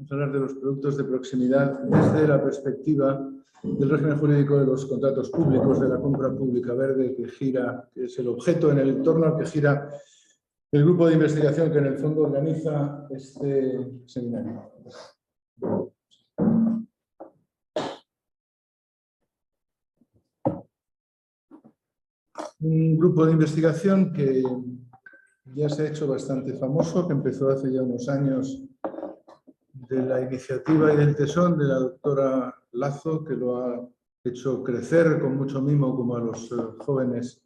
Vamos a hablar de los productos de proximidad desde la perspectiva del régimen jurídico de los contratos públicos, de la compra pública verde que es el objeto en el entorno al que gira el grupo de investigación que en el fondo organiza este seminario. Un grupo de investigación que ya se ha hecho bastante famoso, que empezó hace ya unos años de la iniciativa y del tesón de la doctora Lazo, que lo ha hecho crecer con mucho mimo como a los jóvenes,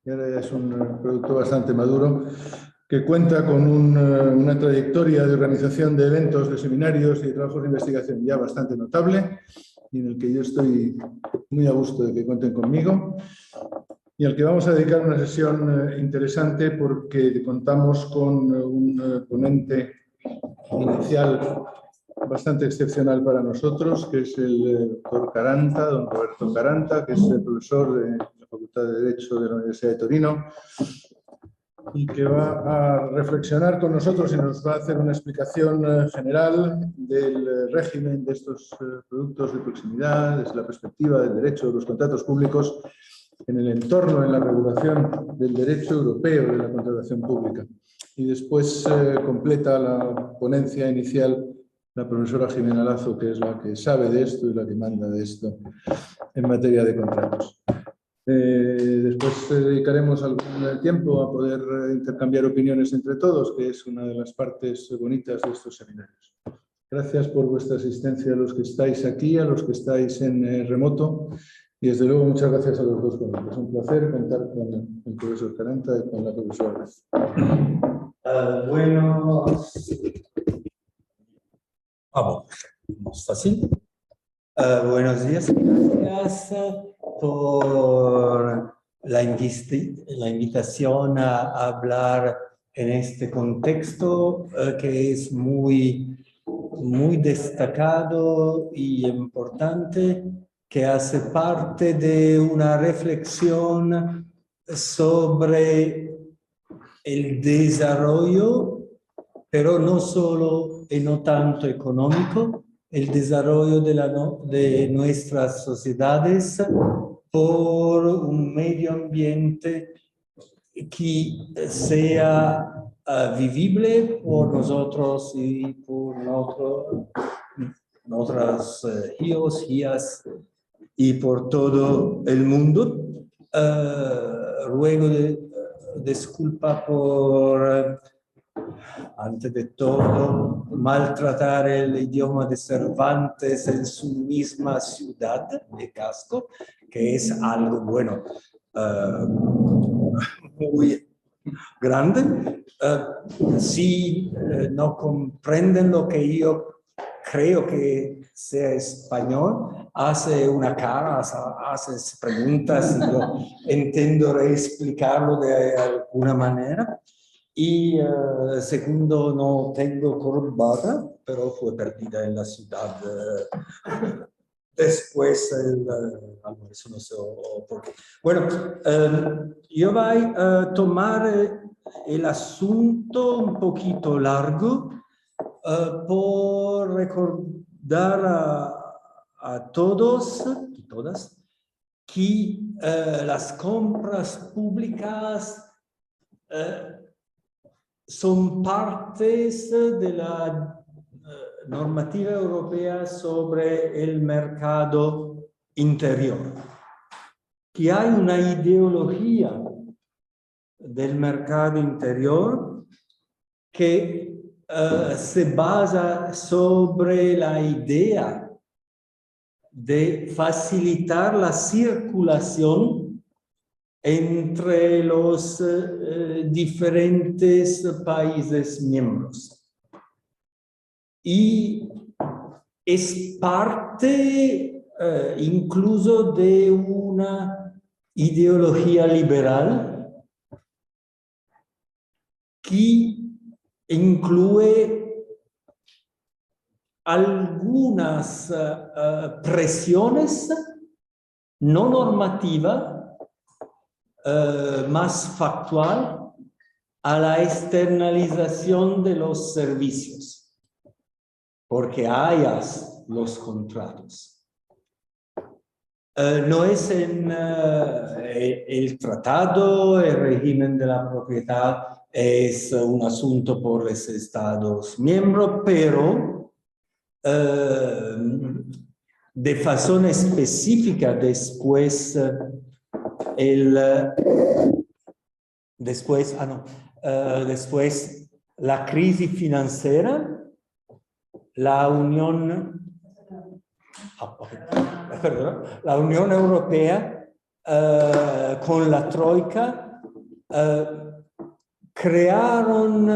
y ahora ya es un producto bastante maduro, que cuenta con una trayectoria de organización de eventos, de seminarios y de trabajos de investigación ya bastante notable, y en el que yo estoy muy a gusto de que cuenten conmigo, y al que vamos a dedicar una sesión interesante porque contamos con un ponente inicial bastante excepcional para nosotros, que es el doctor Caranta, don Roberto Caranta, que es el profesor de la Facultad de Derecho de la Universidad de Torino, y que va a reflexionar con nosotros y nos va a hacer una explicación general del régimen de estos productos de proximidad, desde la perspectiva del derecho de los contratos públicos, en el entorno, en la regulación del derecho europeo de la contratación pública. Y después completa la ponencia inicial la profesora Jimena Lazo, que es la que sabe de esto y la que manda de esto en materia de contratos. Después dedicaremos algún tiempo a poder intercambiar opiniones entre todos, que es una de las partes bonitas de estos seminarios. Gracias por vuestra asistencia a los que estáis aquí, a los que estáis en remoto, y desde luego muchas gracias a los dos ponentes. Es un placer contar con el profesor Caranta y con la profesora Lazo. Bueno, vamos así. Buenos días, gracias por la invitación a hablar en este contexto que es muy destacado y importante, que hace parte de una reflexión sobre el desarrollo, pero no solo y no tanto económico, el desarrollo de nuestras sociedades por un medio ambiente que sea vivible por nosotros y por nuestros hijos, hijas y por todo el mundo. Ruego disculpa por, antes de todo, maltratar el idioma de Cervantes en su misma ciudad de Casco, que es algo, bueno, muy grande. Si no comprenden lo que yo creo que sea español, hace una cara, hace preguntas y yo intentaré explicarlo de alguna manera. Y segundo, no tengo corbata, pero fue perdida en la ciudad después el almuerzo, no sé por qué. Bueno, yo voy a tomar el asunto un poquito largo por recordar a todos y todas que las compras públicas son partes de la normativa europea sobre el mercado interior. Que hay una ideología del mercado interior que se basa sobre la idea de facilitar la circulación entre los diferentes países miembros. Y es parte incluso de una ideología liberal que incluye algunas presiones no normativas, más factual, a la externalización de los servicios. porque hayas los contratos. No es en el tratado, el régimen de la propiedad es un asunto por los Estados miembros, pero de razón específica después después la crisis financiera, la Unión Europea con la Troika crearon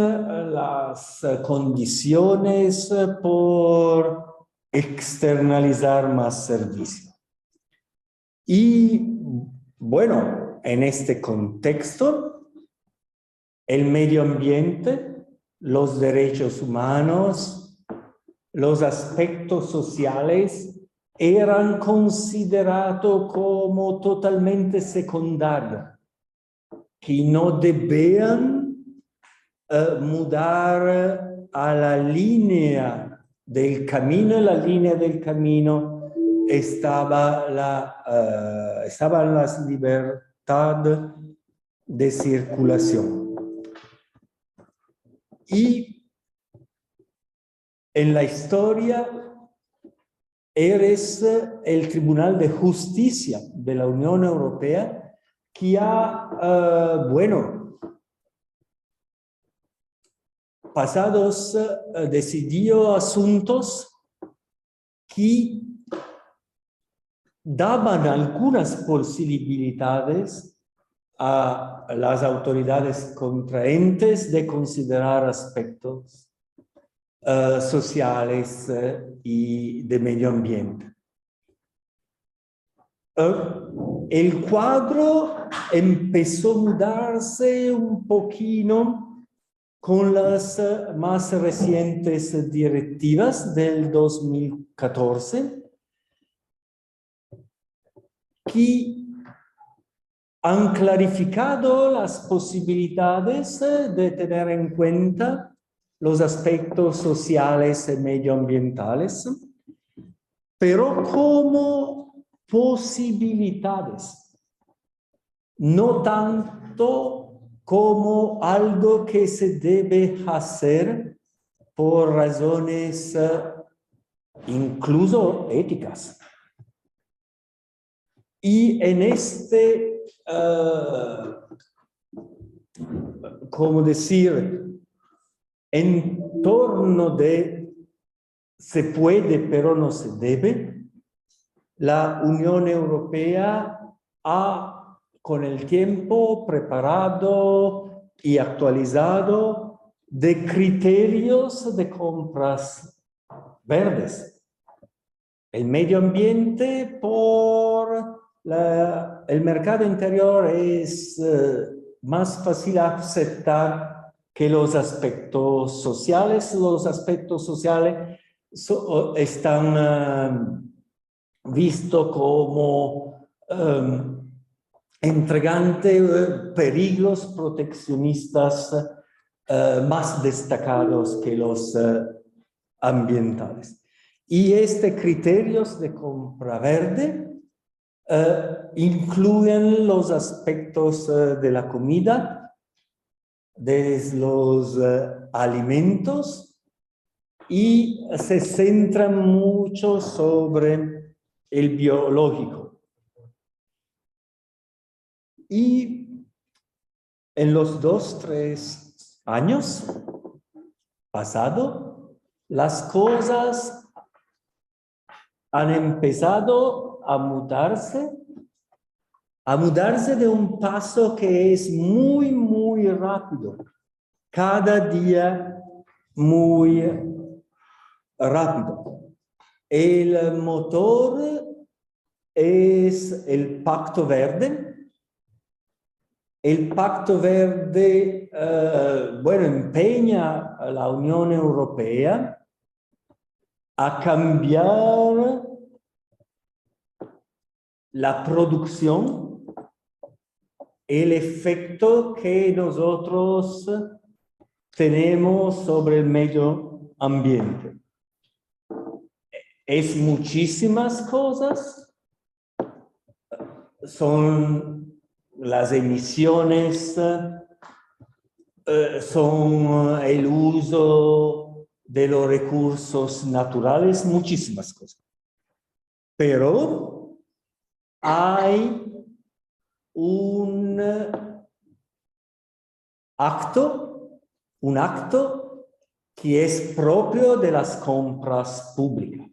las condiciones por externalizar más servicios. Y bueno, en este contexto, el medio ambiente, los derechos humanos, los aspectos sociales eran considerados como totalmente secundarios, que no debían mudar a la línea del camino. La línea del camino estaba las libertades de circulación. Y en la historia eres el Tribunal de Justicia de la Unión Europea que ha, decidió asuntos que daban algunas posibilidades a las autoridades contraentes de considerar aspectos sociales y de medio ambiente. El cuadro empezó a mudarse un poquito con las más recientes directivas del 2014, que han clarificado las posibilidades de tener en cuenta los aspectos sociales y medioambientales, pero como posibilidades, no tanto como algo que se debe hacer por razones incluso éticas. Y en este, ¿cómo decir?, entorno de se puede pero no se debe, la Unión Europea ha con el tiempo preparado y actualizado de criterios de compras verdes. El medio ambiente por el mercado interior es más fácil aceptar que los aspectos sociales. Los aspectos sociales están vistos como entregante peligros proteccionistas más destacados que los ambientales. Y estos criterios de compra verde incluyen los aspectos de la comida, de los alimentos, y se centran mucho sobre el biológico. Y en los 2-3 años pasados, las cosas han empezado a mudarse de un paso que es muy, muy rápido. Cada día muy rápido. El motor es el Pacto Verde. El Pacto Verde, empeña a la Unión Europea a cambiar la producción, el efecto que nosotros tenemos sobre el medio ambiente. es muchísimas cosas. Son las emisiones, son el uso de los recursos naturales, muchísimas cosas. Pero hay un acto que es propio de las compras públicas.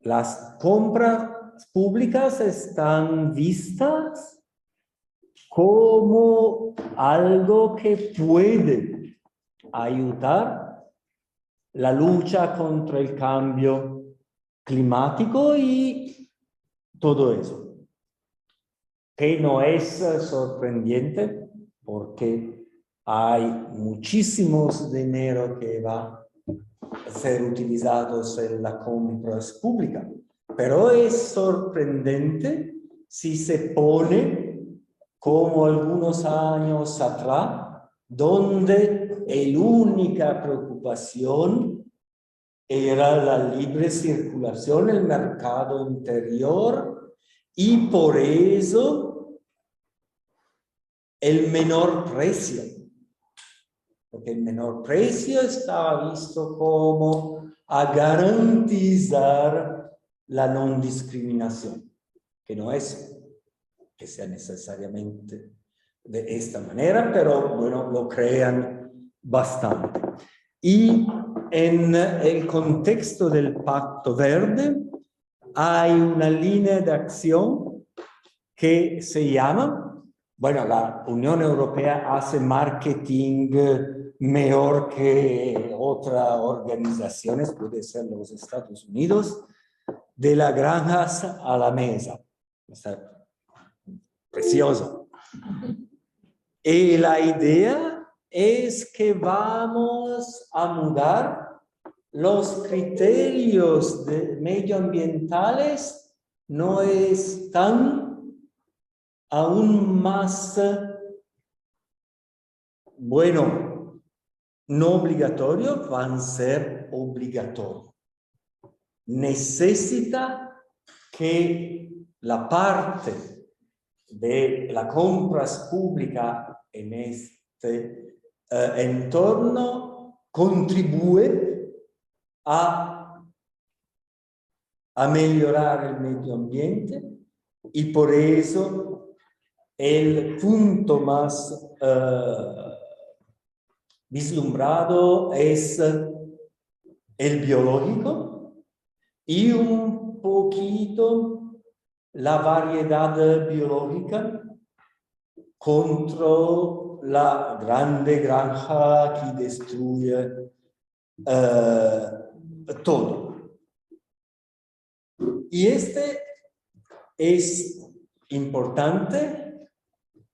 Las compras públicas están vistas como algo que puede ayudar la lucha contra el cambio climático y todo eso, que no es sorprendente porque hay muchísimos dinero que va a ser utilizados en la compra pública, pero es sorprendente si se pone como algunos años atrás, donde la única preocupación era la libre circulación, el mercado interior, y por eso el menor precio. Porque el menor precio estaba visto como a garantizar la no discriminación, que no es que sea necesariamente de esta manera, pero bueno, lo crean bastante. Y en el contexto del Pacto Verde hay una línea de acción que se llama, bueno, la Unión Europea hace marketing mejor que otras organizaciones, puede ser los Estados Unidos, de las granjas a la mesa. Está precioso. Y la idea es que vamos a mudar los criterios medioambientales, no están aún más, bueno, no obligatorios, van a ser obligatorios. Necesita que la parte de las compras públicas en este entorno contribuye a mejorar el medio ambiente, y por eso el punto más vislumbrado es el biológico y un poquito la variedad biológica contra la grande granja que destruye todo. Y este es importante,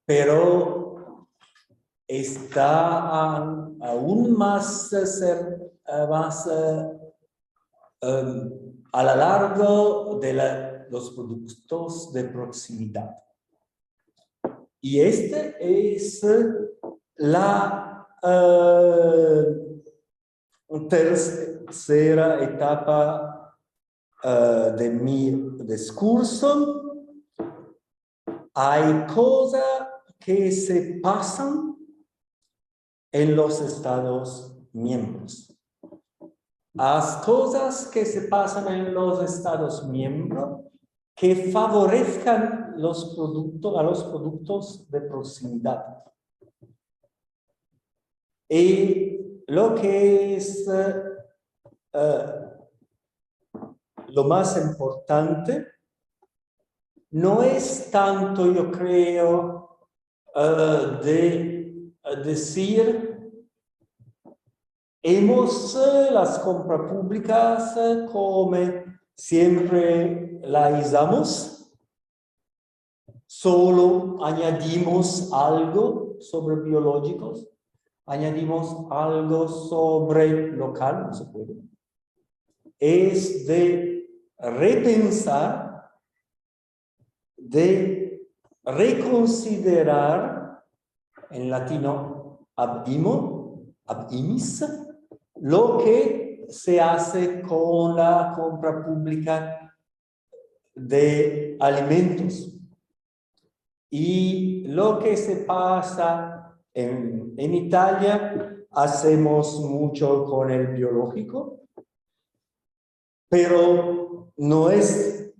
pero está aún más, a lo largo de los productos de proximidad. Y este es la tercera etapa de mi discurso. Hay cosas que se pasan en los Estados miembros. Las cosas que se pasan en los Estados miembros que favorezcan a los productos de proximidad. Y lo que es lo más importante no es tanto, yo creo, de decir hemos las compras públicas como siempre la usamos, solo añadimos algo sobre biológicos, añadimos algo sobre local, no se puede. Es de repensar, de reconsiderar, en latino ab imis, lo que se hace con la compra pública de alimentos. Y lo que se pasa en Italia, hacemos mucho con el biológico, pero no es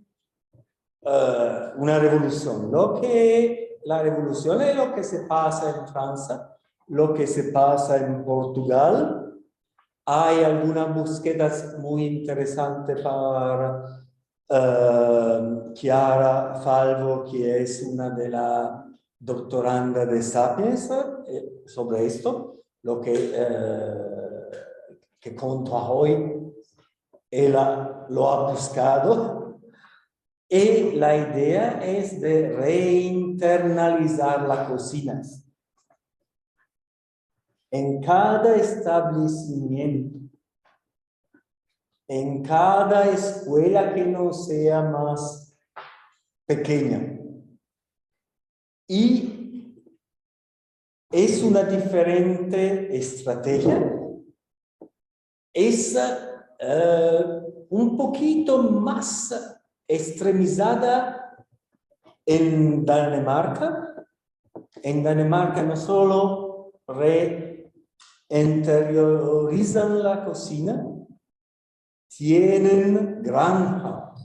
una revolución. La revolución es lo que se pasa en Francia, lo que se pasa en Portugal. Hay algunas búsquedas muy interesantes para Chiara Falvo, que es una de las doctorandas de Sapiens, sobre esto, lo que conta hoy, ella lo ha buscado. Y la idea es de reinternalizar las cocinas en cada establecimiento, en cada escuela que no sea más pequeña. Y es una diferente estrategia. Es un poquito más extremizada en Dinamarca. En Dinamarca no solo interiorizan la cocina, tienen granjas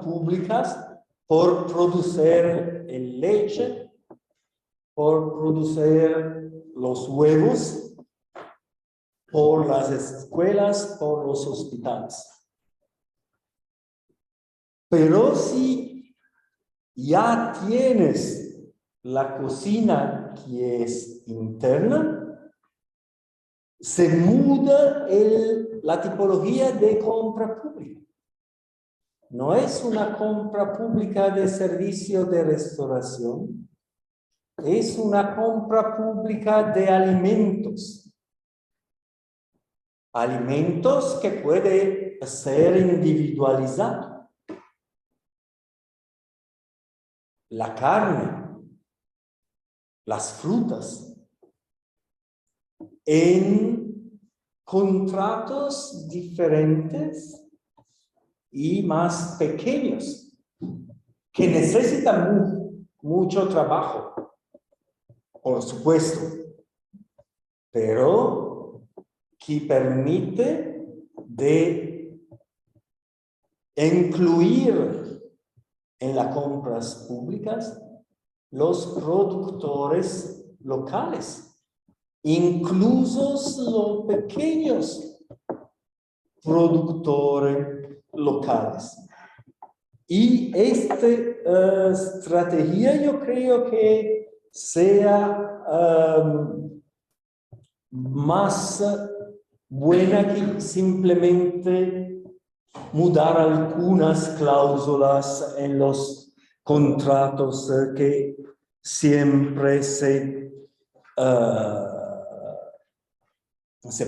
públicas por producir el leche, por producir los huevos, por las escuelas, por los hospitales. Pero si ya tienes la cocina que es interna, se muda la tipología de compra pública. No es una compra pública de servicio de restauración, es una compra pública de alimentos. Alimentos que puede ser individualizado. La carne, las frutas, en contratos diferentes y más pequeños, que necesitan mucho trabajo, por supuesto, pero que permite de incluir en las compras públicas los productores locales, incluso los pequeños productores locales. Y esta estrategia yo creo que sea más buena que simplemente mudar algunas cláusulas en los contratos que siempre se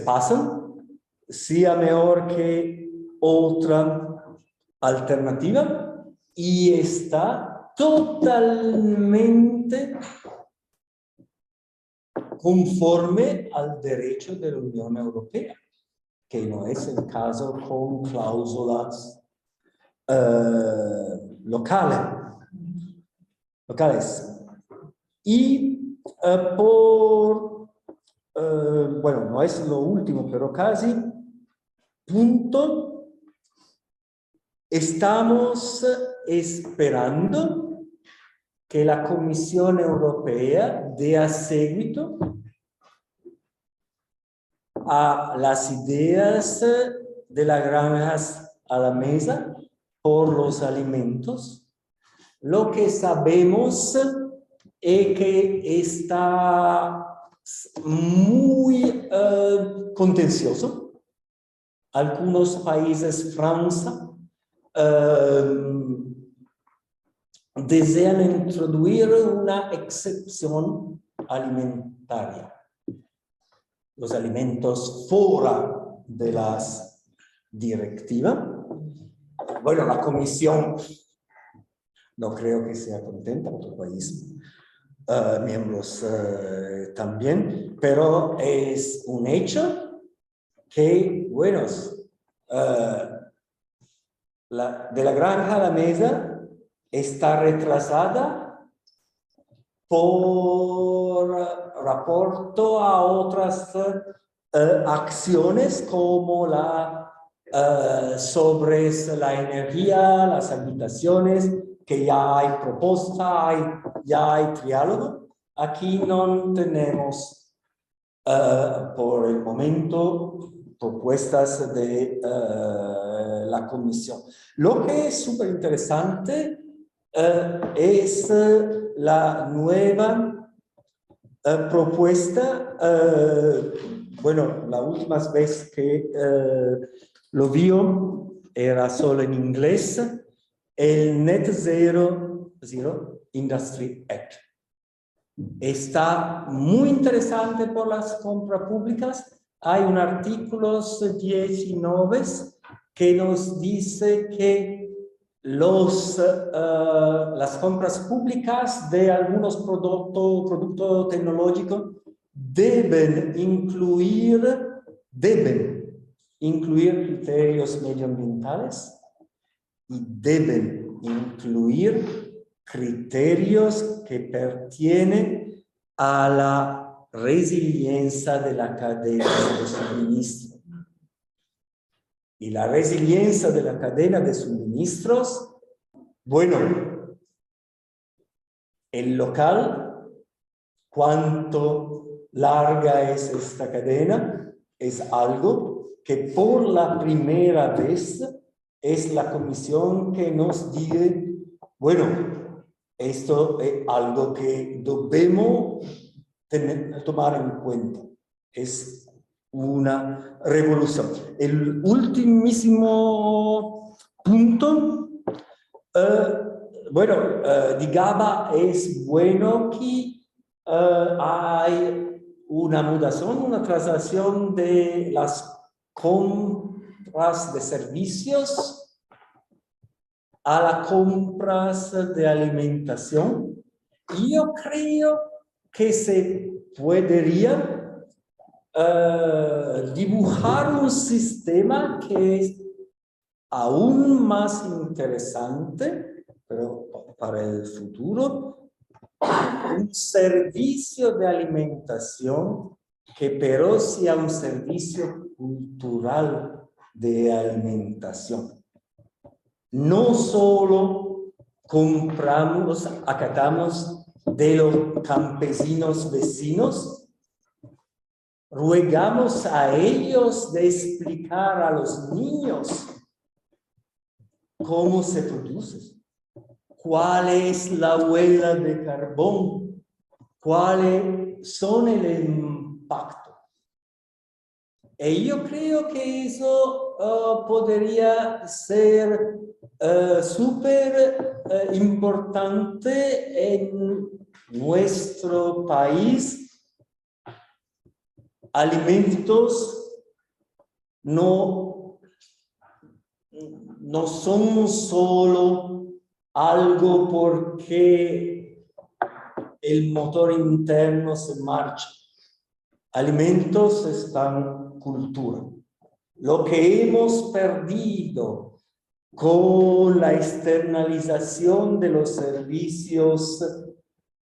pasan, sea mejor que otra alternativa, y está totalmente conforme al derecho de la Unión Europea, que no es el caso con cláusulas locales. Y bueno, no es lo último, pero casi, punto, estamos esperando que la Comisión Europea dé seguito a las ideas de las granjas a la mesa por los alimentos. Lo que sabemos es que está muy contencioso. Algunos países, Francia, desean introducir una excepción alimentaria. Los alimentos fuera de las directivas. Bueno, la Comisión no creo que sea contenta, otro país, miembros también, pero es un hecho que, bueno, de la granja a la mesa está retrasada por rapporto a otras acciones como sobre la energía, las habitaciones, que ya hay propuesta, ya hay triálogo. Aquí no tenemos por el momento propuestas de la comisión. Lo que es súper interesante es la nueva propuesta. Bueno, la última vez que lo vio era solo en inglés, el Net Zero Industry Act. Está muy interesante por las compras públicas. Hay un artículo 19 que nos dice que las compras públicas de algunos productos tecnológicos deben incluir criterios medioambientales y deben incluir criterios que pertienen a la resiliencia de la cadena de suministro. Y la resiliencia de la cadena de suministros, bueno, el local, cuánto larga es esta cadena, es algo que por la primera vez es la comisión que nos dice, bueno, esto es algo que debemos tomar en cuenta. Es una revolución. El ultimísimo punto, digamos, es bueno que hay una mudación, una traslación de las compras de servicios a las compras de alimentación. Y yo creo que se podría dibujar un sistema que es aún más interesante, pero para el futuro, un servicio de alimentación que pero sea un servicio cultural de alimentación. No solo acatamos de los campesinos vecinos, ruegamos a ellos de explicar a los niños cómo se produce, cuál es la huella de carbón, cuáles son el impacto. Y yo creo que eso podría ser súper importante en nuestro país. Alimentos no son solo algo porque el motor interno se marcha. Alimentos están cultura. Lo que hemos perdido con la externalización de los servicios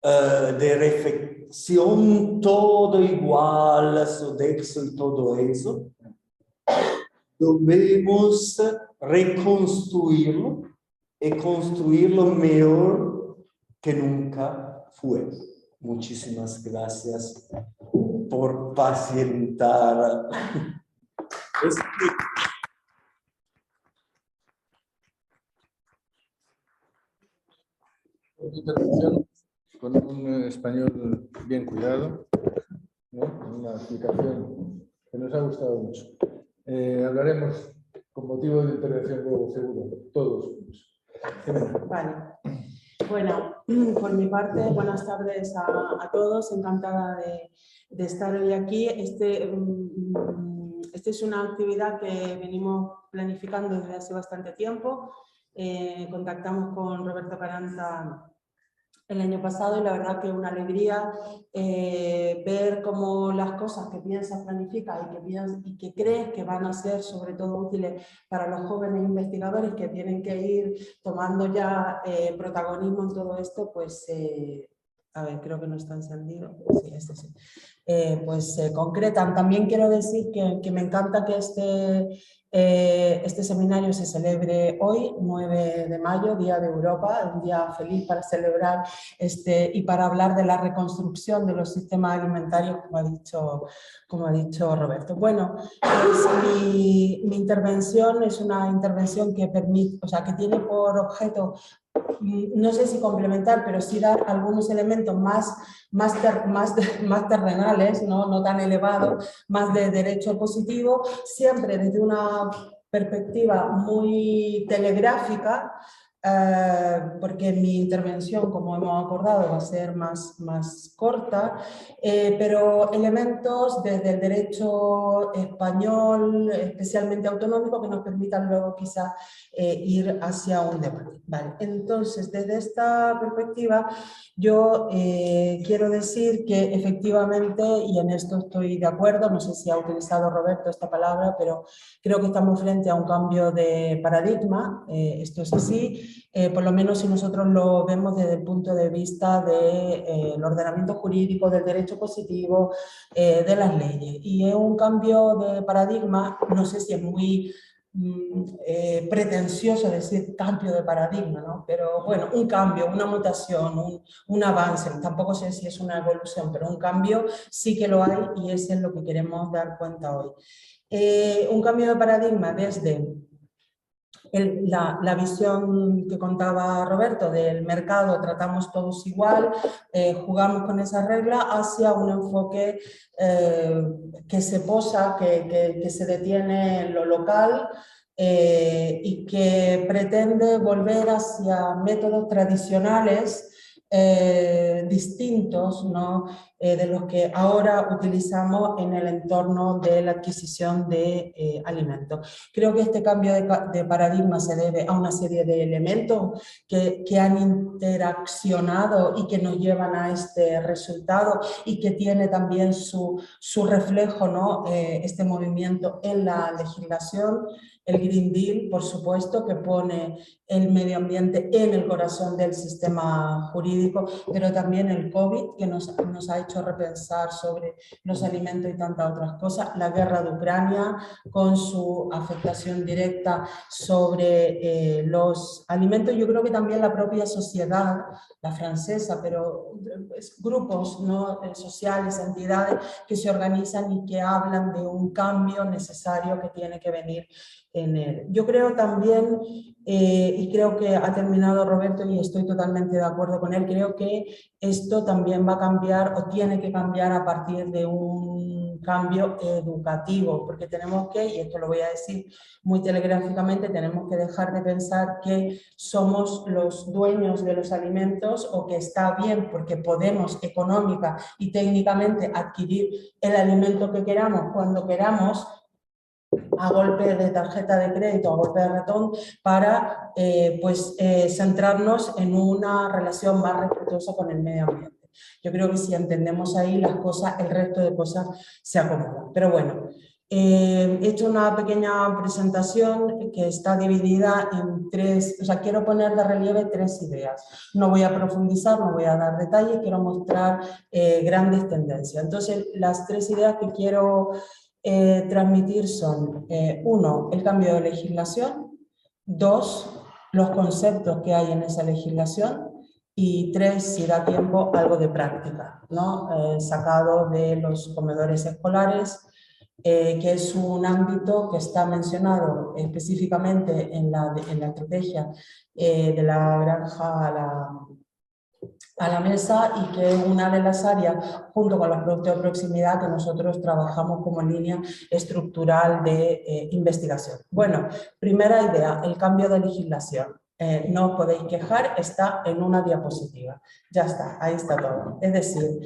de reflexión, todo igual, Sodexo y todo eso, debemos reconstruirlo y construirlo mejor que nunca fue. Muchísimas gracias por pacientar. Intervención con un español bien cuidado, ¿no? Una explicación que nos ha gustado mucho. Hablaremos con motivo de intervención luego, seguro, todos. Vale. Bueno, por mi parte, buenas tardes a todos. Encantada de estar hoy aquí. Esta es una actividad que venimos planificando desde hace bastante tiempo. Contactamos con Roberto Carranza el año pasado, y la verdad que una alegría ver cómo las cosas que piensas, planificas y que crees que van a ser sobre todo útiles para los jóvenes investigadores que tienen que ir tomando ya protagonismo en todo esto, pues a ver, creo que no está encendido, sí, este sí. Pues se concretan. También quiero decir que me encanta que este seminario se celebre hoy, 9 de mayo, Día de Europa, un día feliz para celebrar y para hablar de la reconstrucción de los sistemas alimentarios, como ha dicho Roberto. Bueno, pues mi intervención es una intervención que permite, o sea, que tiene por objeto, no sé si complementar, pero sí dar algunos elementos más terrenales, no tan elevados, más de derecho positivo, siempre desde una perspectiva muy telegráfica, porque mi intervención, como hemos acordado, va a ser más corta, pero elementos desde el derecho español, especialmente autonómico, que nos permitan luego quizá ir hacia un debate. Vale. Entonces, desde esta perspectiva, yo quiero decir que efectivamente, y en esto estoy de acuerdo, no sé si ha utilizado Roberto esta palabra, pero creo que estamos frente a un cambio de paradigma, esto es así, por lo menos si nosotros lo vemos desde el punto de vista del ordenamiento jurídico, del derecho positivo, de las leyes. Y es un cambio de paradigma, no sé si es muy pretencioso decir cambio de paradigma, ¿no? Pero bueno, un cambio, una mutación, un avance, tampoco sé si es una evolución, pero un cambio sí que lo hay y ese es lo que queremos dar cuenta hoy. Un cambio de paradigma desde la visión que contaba Roberto del mercado, tratamos todos igual, jugamos con esa regla, hacia un enfoque que se posa, que se detiene en lo local y que pretende volver hacia métodos tradicionales distintos, ¿no? De los que ahora utilizamos en el entorno de la adquisición de alimentos. Creo que este cambio de paradigma se debe a una serie de elementos que han interaccionado y que nos llevan a este resultado y que tiene también su reflejo, ¿no? Este movimiento en la legislación. El Green Deal, por supuesto, que pone el medio ambiente en el corazón del sistema jurídico, pero también el COVID, que nos ha hecho repensar sobre los alimentos y tantas otras cosas, la guerra de Ucrania, con su afectación directa sobre los alimentos. Yo creo que también la propia sociedad, la francesa, pero grupos, ¿no? Sociales, entidades que se organizan y que hablan de un cambio necesario que tiene que venir en él. Yo creo también, y creo que ha terminado Roberto y estoy totalmente de acuerdo con él, creo que esto también va a cambiar o tiene que cambiar a partir de un cambio educativo, porque tenemos que, y esto lo voy a decir muy telegráficamente, tenemos que dejar de pensar que somos los dueños de los alimentos o que está bien porque podemos económica y técnicamente adquirir el alimento que queramos cuando queramos, a golpe de tarjeta de crédito, a golpe de ratón, para centrarnos en una relación más respetuosa con el medio ambiente. Yo creo que si entendemos ahí las cosas, el resto de cosas se acomodan. Pero bueno, he hecho una pequeña presentación que está dividida en tres, o sea, quiero poner de relieve tres ideas. No voy a profundizar, no voy a dar detalles, quiero mostrar grandes tendencias. Entonces, las tres ideas que quiero transmitir son, uno, el cambio de legislación, dos, los conceptos que hay en esa legislación y tres, si da tiempo, algo de práctica, ¿no? Sacado de los comedores escolares, que es un ámbito que está mencionado específicamente en la estrategia de la granja a la mesa y que es una de las áreas, junto con los productos de proximidad, que nosotros trabajamos como línea estructural de investigación. Bueno, primera idea, el cambio de legislación. no os podéis quejar, está en una diapositiva. Ya está, ahí está todo. Es decir,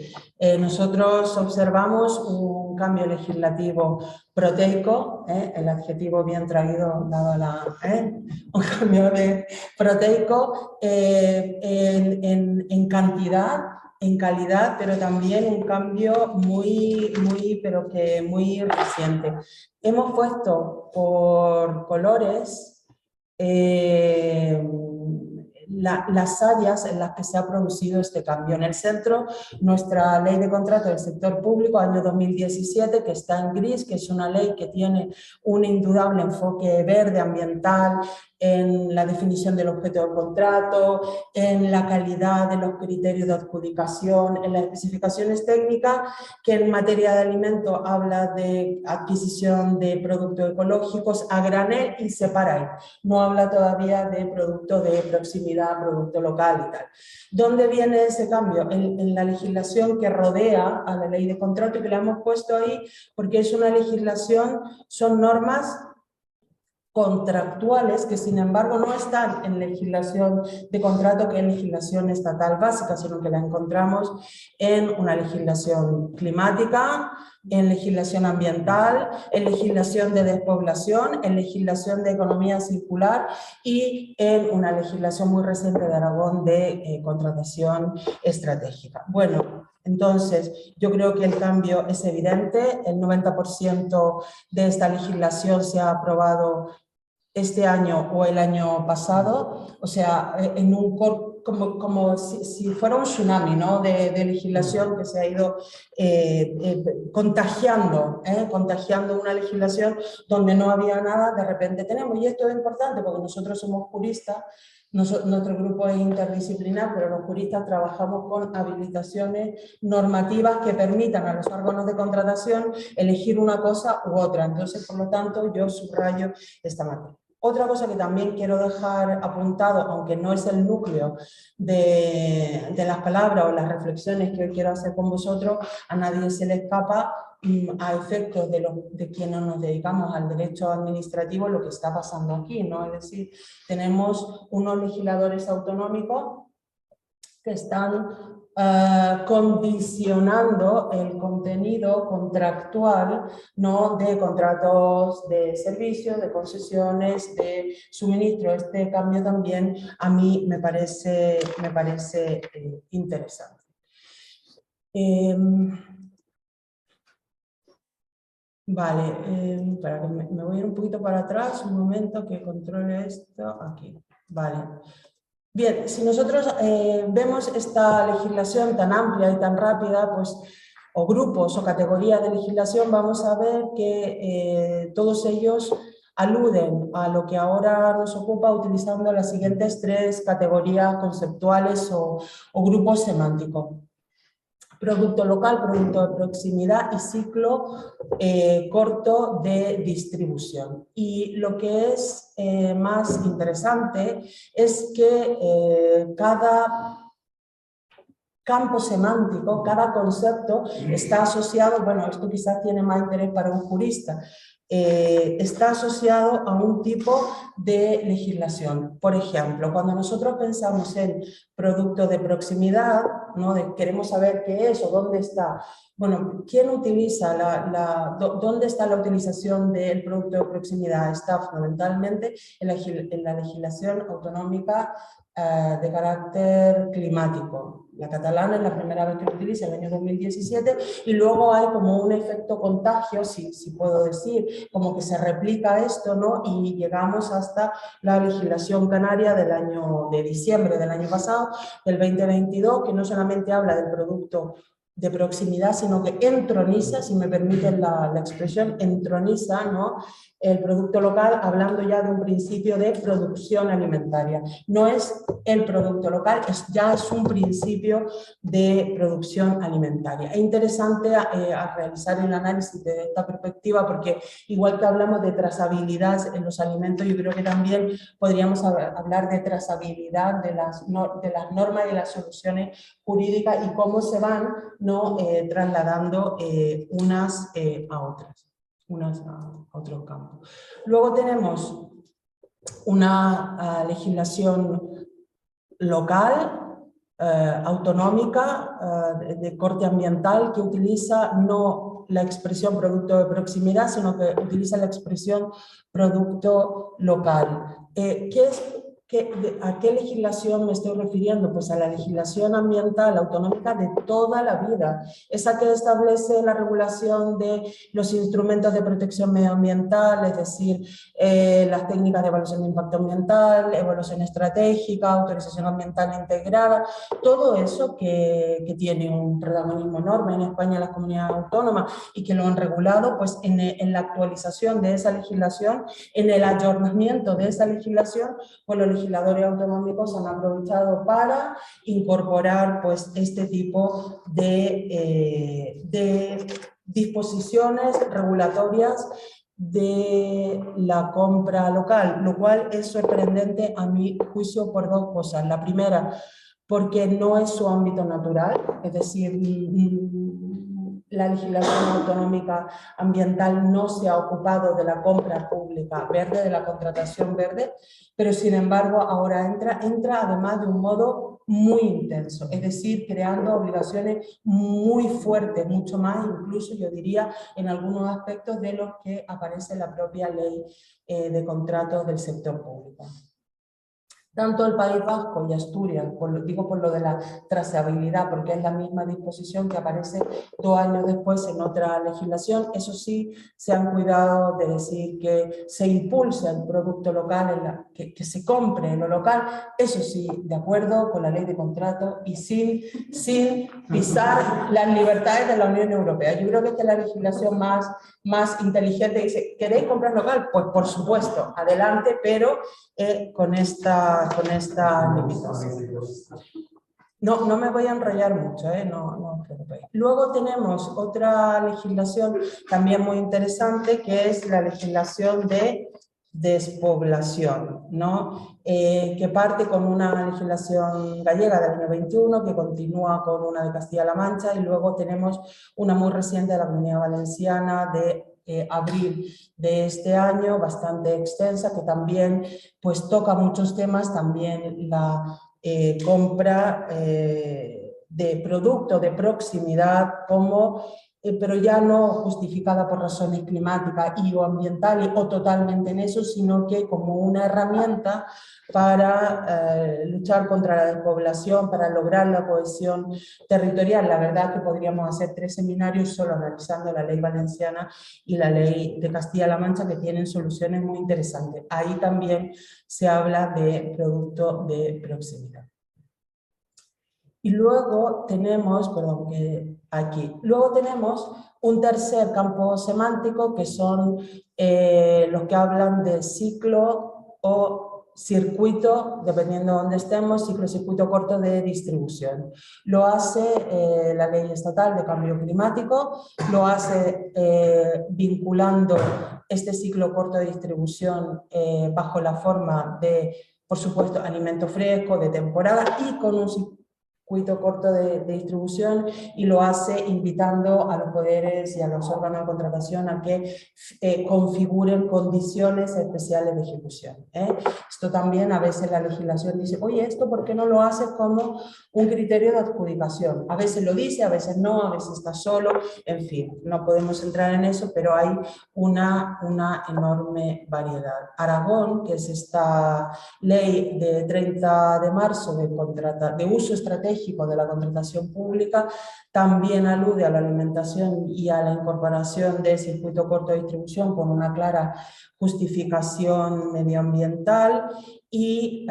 nosotros observamos un cambio legislativo proteico, el adjetivo bien traído, dado un cambio de proteico en cantidad, en calidad, pero también un cambio muy reciente. Hemos puesto por colores las áreas en las que se ha producido este cambio. En el centro, nuestra ley de contrato del sector público, año 2017, que está en gris, que es una ley que tiene un indudable enfoque verde, ambiental, en la definición del objeto del contrato, en la calidad de los criterios de adjudicación, en las especificaciones técnicas, que en materia de alimento habla de adquisición de productos ecológicos a granel y separa. No habla todavía de producto de proximidad, producto local y tal. ¿Dónde viene ese cambio? En la legislación que rodea a la ley de contrato, que la hemos puesto ahí porque es una legislación, son normas contractuales que sin embargo no están en legislación de contrato, que es legislación estatal básica, sino que la encontramos en una legislación climática, en legislación ambiental, en legislación de despoblación, en legislación de economía circular y en una legislación muy reciente de Aragón de contratación estratégica. Bueno, entonces yo creo que el cambio es evidente, el 90% de esta legislación se ha aprobado este año o el año pasado, o sea, en un como si fuera un tsunami, ¿no?, de legislación que se ha ido contagiando una legislación donde no había nada, de repente tenemos. Y esto es importante porque nosotros somos juristas, nuestro grupo es interdisciplinar, pero los juristas trabajamos con habilitaciones normativas que permitan a los órganos de contratación elegir una cosa u otra. Entonces, por lo tanto, yo subrayo esta materia. Otra cosa que también quiero dejar apuntado, aunque no es el núcleo de las palabras o las reflexiones que hoy quiero hacer con vosotros, a nadie se le escapa, a efectos de quienes nos dedicamos al derecho administrativo, lo que está pasando aquí, ¿no? Es decir, tenemos unos legisladores autonómicos que están condicionando el contenido contractual, ¿no?, de contratos de servicios, de concesiones, de suministro. Este cambio también a mí me parece interesante. Vale, para que me voy a ir un poquito para atrás, un momento que controle esto aquí. Vale. Bien, si nosotros vemos esta legislación tan amplia y tan rápida, pues, o grupos o categorías de legislación, vamos a ver que todos ellos aluden a lo que ahora nos ocupa utilizando las siguientes tres categorías conceptuales o grupos semánticos. Producto local, producto de proximidad y ciclo corto de distribución. Y lo que es más interesante es que cada campo semántico, cada concepto está asociado, bueno, esto quizás tiene más interés para un jurista, está asociado a un tipo de legislación. Por ejemplo, cuando nosotros pensamos en producto de proximidad, ¿no?, queremos saber qué es o dónde está. Bueno, ¿quién utiliza dónde está la utilización del producto de proximidad? Está fundamentalmente en la legislación autonómica de carácter climático. La catalana es la primera vez que lo utiliza, en el año 2017, y luego hay como un efecto contagio, si puedo decir, como que se replica esto, ¿no?, y llegamos hasta la legislación canaria de diciembre del año pasado, del 2022, que no solamente habla del producto de proximidad, sino que entroniza, si me permiten la expresión, entroniza, ¿no?, el producto local, hablando ya de un principio de producción alimentaria. No es el producto local, ya es un principio de producción alimentaria. Es interesante realizar el análisis de esta perspectiva porque igual que hablamos de trazabilidad en los alimentos, yo creo que también podríamos hablar de trazabilidad de las normas y las soluciones jurídicas y cómo se van, ¿no?, trasladando unas a otras. Unas a otros campos. Luego tenemos una legislación local, autonómica, de corte ambiental, que utiliza no la expresión producto de proximidad, sino que utiliza la expresión producto local. ¿A qué legislación me estoy refiriendo? Pues a la legislación ambiental autonómica de toda la vida, esa que establece la regulación de los instrumentos de protección medioambiental, es decir, las técnicas de evaluación de impacto ambiental, evaluación estratégica, autorización ambiental integrada, todo eso que tiene un protagonismo enorme en España en las comunidades autónomas y que lo han regulado, pues en la actualización de esa legislación, en el ayornamiento de esa legislación, pues los legisladores autonómicos han aprovechado para incorporar pues este tipo de disposiciones regulatorias de la compra local, lo cual es sorprendente a mi juicio por dos cosas. La primera, porque no es su ámbito natural, es decir, la legislación autonómica ambiental no se ha ocupado de la compra pública verde, de la contratación verde, pero sin embargo ahora entra además de un modo muy intenso, es decir, creando obligaciones muy fuertes, mucho más incluso yo diría en algunos aspectos de los que aparece en la propia ley de contratos del sector público. Tanto el País Vasco y Asturias, digo por lo de la trazabilidad, porque es la misma disposición que aparece 2 años después en otra legislación, eso sí, se han cuidado de decir que se impulsa el producto local, que se compre en lo local, eso sí, de acuerdo con la ley de contrato y sin pisar las libertades de la Unión Europea. Yo creo que esta es la legislación más inteligente. Dice, ¿queréis comprar local? Pues por supuesto, adelante, pero con esta limitación. No me voy a enrollar mucho, no os preocupéis. Luego tenemos otra legislación también muy interesante, que es la legislación de despoblación, ¿no? Que parte con una legislación gallega del año 21, que continúa con una de Castilla-La Mancha, y luego tenemos una muy reciente de la Comunidad Valenciana de abril de este año, bastante extensa, que también pues toca muchos temas, también la compra de producto de proximidad como pero ya no justificada por razones climáticas y o ambientales o totalmente en eso, sino que como una herramienta para luchar contra la despoblación, para lograr la cohesión territorial. La verdad que podríamos hacer 3 seminarios solo analizando la ley valenciana y la ley de Castilla-La Mancha, que tienen soluciones muy interesantes. Ahí también se habla de producto de proximidad. Y luego tenemos, luego tenemos un tercer campo semántico que son los que hablan de ciclo o circuito, dependiendo de dónde estemos, ciclo-circuito corto de distribución. Lo hace la ley estatal de cambio climático, lo hace vinculando este ciclo corto de distribución bajo la forma de, por supuesto, alimento fresco, de temporada y con un circuito corto de distribución, y lo hace invitando a los poderes y a los órganos de contratación a que configuren condiciones especiales de ejecución. Esto también a veces la legislación dice, oye, ¿esto por qué no lo haces como un criterio de adjudicación? A veces lo dice, a veces no, a veces está solo, en fin, no podemos entrar en eso, pero hay una enorme variedad. Aragón, que es esta ley de 30 de marzo de uso estratégico de la contratación pública, también alude a la alimentación y a la incorporación de circuito corto de distribución con una clara justificación medioambiental y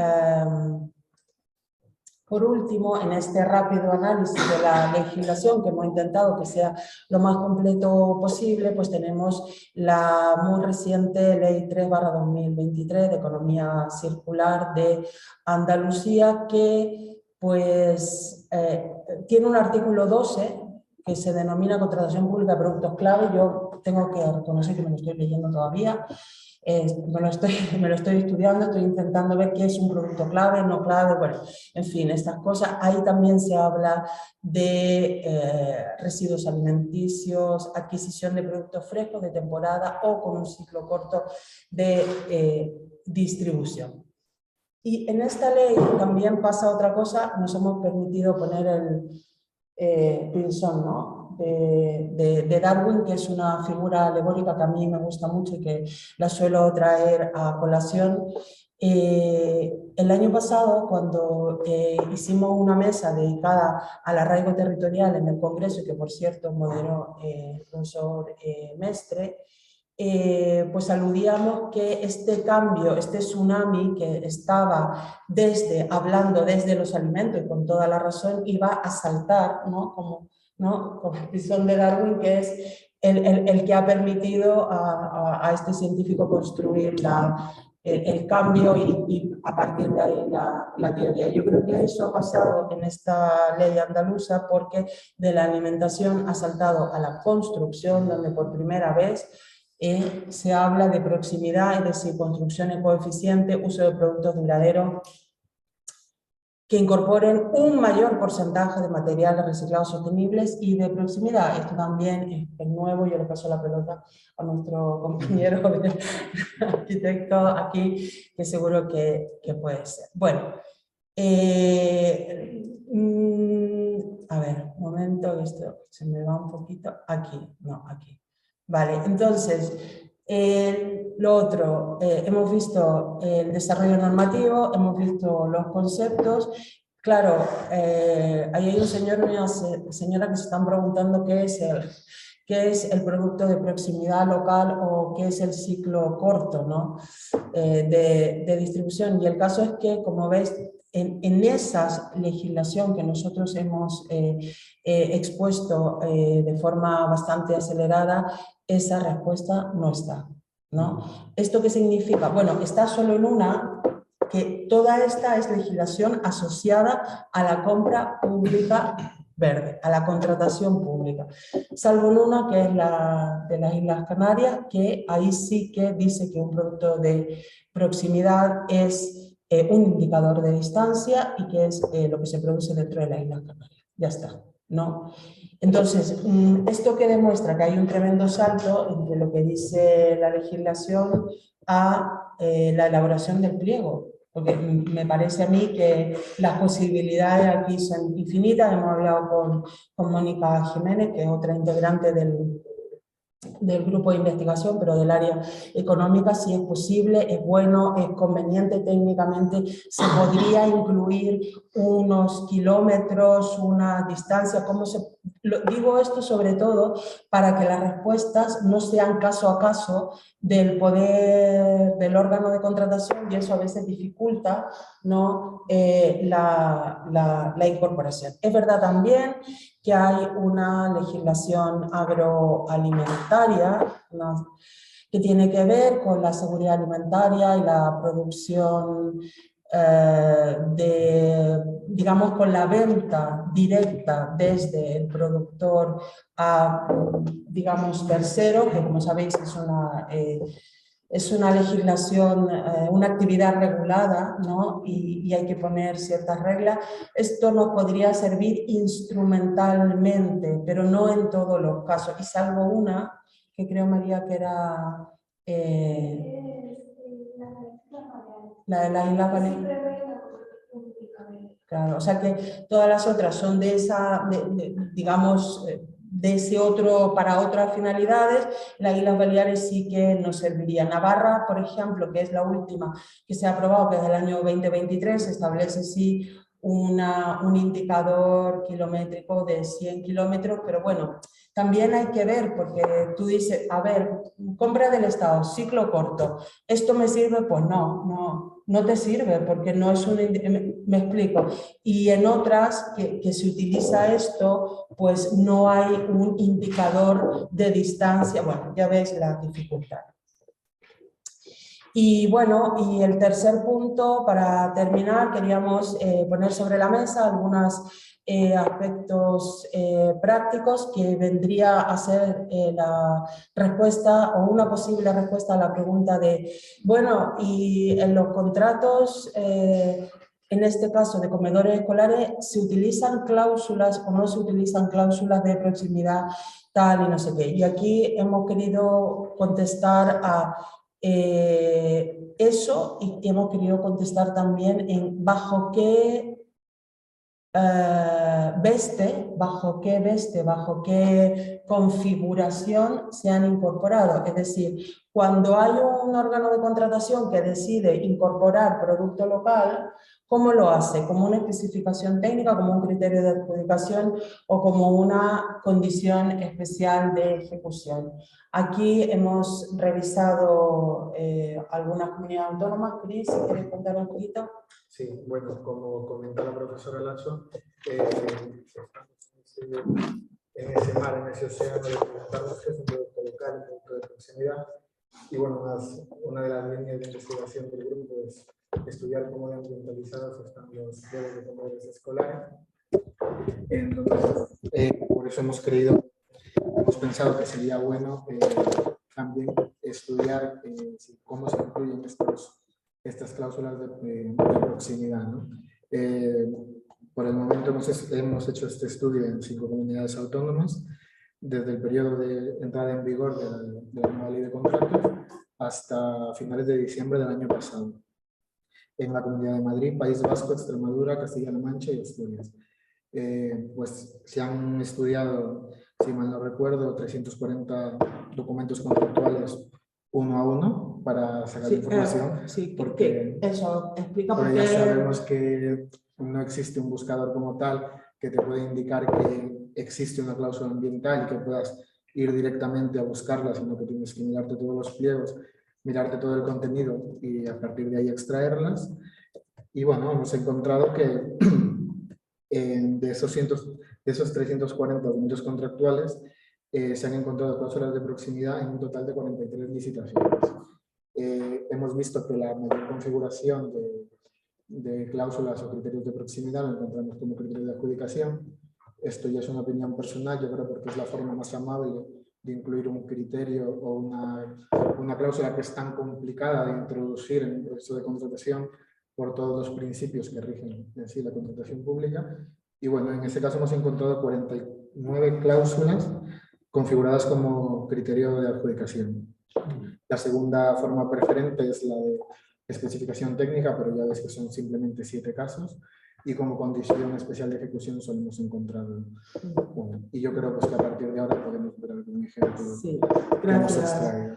por último, en este rápido análisis de la legislación que hemos intentado que sea lo más completo posible, pues tenemos la muy reciente Ley 3/2023 de Economía Circular de Andalucía, que pues tiene un artículo 12 que se denomina contratación pública de productos clave. Yo tengo que reconocer que me lo estoy leyendo todavía. me lo estoy estudiando, estoy intentando ver qué es un producto clave, no clave, bueno, en fin, estas cosas. Ahí también se habla de residuos alimenticios, adquisición de productos frescos de temporada o con un ciclo corto de distribución. Y en esta ley también pasa otra cosa, nos hemos permitido poner el pinzón, ¿no? de Darwin, que es una figura alegórica que a mí me gusta mucho y que la suelo traer a colación. El año pasado, cuando hicimos una mesa dedicada al arraigo territorial en el Congreso, que por cierto moderó el profesor Mestre, pues aludíamos que este cambio, este tsunami que estaba hablando desde los alimentos, y con toda la razón, iba a saltar, ¿no? Como el pisón de Darwin, que es el que ha permitido a este científico construir el cambio y a partir de ahí la teoría. Yo creo que eso ha pasado en esta ley andaluza, porque de la alimentación ha saltado a la construcción, donde por primera vez se habla de proximidad, es decir, construcción ecoeficiente, uso de productos duraderos que incorporen un mayor porcentaje de materiales reciclados sostenibles y de proximidad. Esto también es nuevo, yo le paso la pelota a nuestro compañero arquitecto aquí, que seguro que puede ser. Bueno, a ver, un momento, esto se me va un poquito, aquí, no, aquí. Vale, entonces, lo otro, hemos visto el desarrollo normativo, hemos visto los conceptos. Claro, ahí hay un señor y una señora que se están preguntando qué es el producto de proximidad local o qué es el ciclo corto, ¿no? de distribución. Y el caso es que, como veis, en esa legislación que nosotros hemos expuesto de forma bastante acelerada, esa respuesta no está, ¿no? ¿Esto qué significa? Bueno, está solo en una, que toda esta es legislación asociada a la compra pública verde, a la contratación pública, salvo en una que es la de las Islas Canarias, que ahí sí que dice que un producto de proximidad es un indicador de distancia y que es lo que se produce dentro de las Islas Canarias. Ya está, ¿no? Entonces, esto que demuestra que hay un tremendo salto entre lo que dice la legislación a la elaboración del pliego, porque me parece a mí que las posibilidades aquí son infinitas. Hemos hablado con Mónica Jiménez, que es otra integrante del grupo de investigación, pero del área económica, si es posible, es bueno, es conveniente técnicamente, se podría incluir unos kilómetros, una distancia, digo esto sobre todo para que las respuestas no sean caso a caso del poder del órgano de contratación, y eso a veces dificulta, ¿no? la incorporación. Es verdad también que hay una legislación agroalimentaria, ¿no? que tiene que ver con la seguridad alimentaria y la producción digamos, con la venta directa desde el productor a, digamos, tercero, que como sabéis es una legislación, una actividad regulada, ¿no? y hay que poner ciertas reglas. Esto nos podría servir instrumentalmente, pero no en todos los casos, y salvo una, que creo, María, que era la de las Islas Baleares. Claro, o sea que todas las otras son de esa, digamos, de ese otro, para otras finalidades. Las Islas Baleares sí que nos serviría. Navarra, por ejemplo, que es la última que se ha aprobado, que es del año 2023, establece sí un indicador kilométrico de 100 kilómetros, pero bueno, también hay que ver, porque tú dices, a ver, compra del Estado, ciclo corto, ¿esto me sirve? Pues no te sirve, porque no es me explico. Y en otras que se utiliza esto, pues no hay un indicador de distancia. Bueno, ya ves la dificultad. Y bueno, y el tercer punto, para terminar, queríamos poner sobre la mesa algunas aspectos prácticos que vendría a ser la respuesta o una posible respuesta a la pregunta de, bueno, y en los contratos, en este caso de comedores escolares, ¿se utilizan cláusulas o no se utilizan cláusulas de proximidad tal y no sé qué? Y aquí hemos querido contestar a eso y hemos querido contestar también en bajo qué bajo qué configuración se han incorporado. Es decir, cuando hay un órgano de contratación que decide incorporar producto local, ¿cómo lo hace? ¿Como una especificación técnica, como un criterio de adjudicación o como una condición especial de ejecución? Aquí hemos revisado algunas comunidades autónomas. Cris, ¿quieres contar un poquito? Sí, bueno, como comentó la profesora Lazo, estamos en ese mar, en ese océano de preguntarnos qué es un producto local, un producto de proximidad. Y bueno, una de las líneas de investigación del grupo es estudiar cómo de ambientalizados están los suelos de comedores escolares. Entonces, por eso hemos pensado que sería bueno también estudiar cómo se incluyen estas cláusulas de proximidad, ¿no? Por el momento hemos hecho este estudio en 5 comunidades autónomas, desde el periodo de entrada en vigor de la nueva ley de contratos hasta finales de diciembre del año pasado, en la Comunidad de Madrid, País Vasco, Extremadura, Castilla-La Mancha y Asturias. Pues se han estudiado, si mal no recuerdo, 340 documentos contractuales uno a uno para sacar información. Sí, porque eso explica por qué. qué. Ya sabemos que no existe un buscador como tal que te puede indicar que existe una cláusula ambiental y que puedas ir directamente a buscarla, sino que tienes que mirarte todos los pliegos, mirarte todo el contenido y a partir de ahí extraerlas. Y bueno, hemos encontrado que de esos 340 documentos contractuales se han encontrado cláusulas de proximidad en un total de 43 licitaciones. Hemos visto que la mayor configuración de cláusulas o criterios de proximidad lo encontramos como criterio de adjudicación. Esto ya es una opinión personal, yo creo, porque es la forma más amable de incluir un criterio o una cláusula que es tan complicada de introducir en un proceso de contratación por todos los principios que rigen en sí la contratación pública. Y bueno, en este caso hemos encontrado 49 cláusulas configuradas como criterio de adjudicación. La segunda forma preferente es la de especificación técnica, pero ya ves que son simplemente 7 casos. Y como condición especial de ejecución solo hemos encontrado uno. Y yo creo pues, que a partir de ahora podemos ver algún ejemplo. Sí, que hemos gracias. extraído.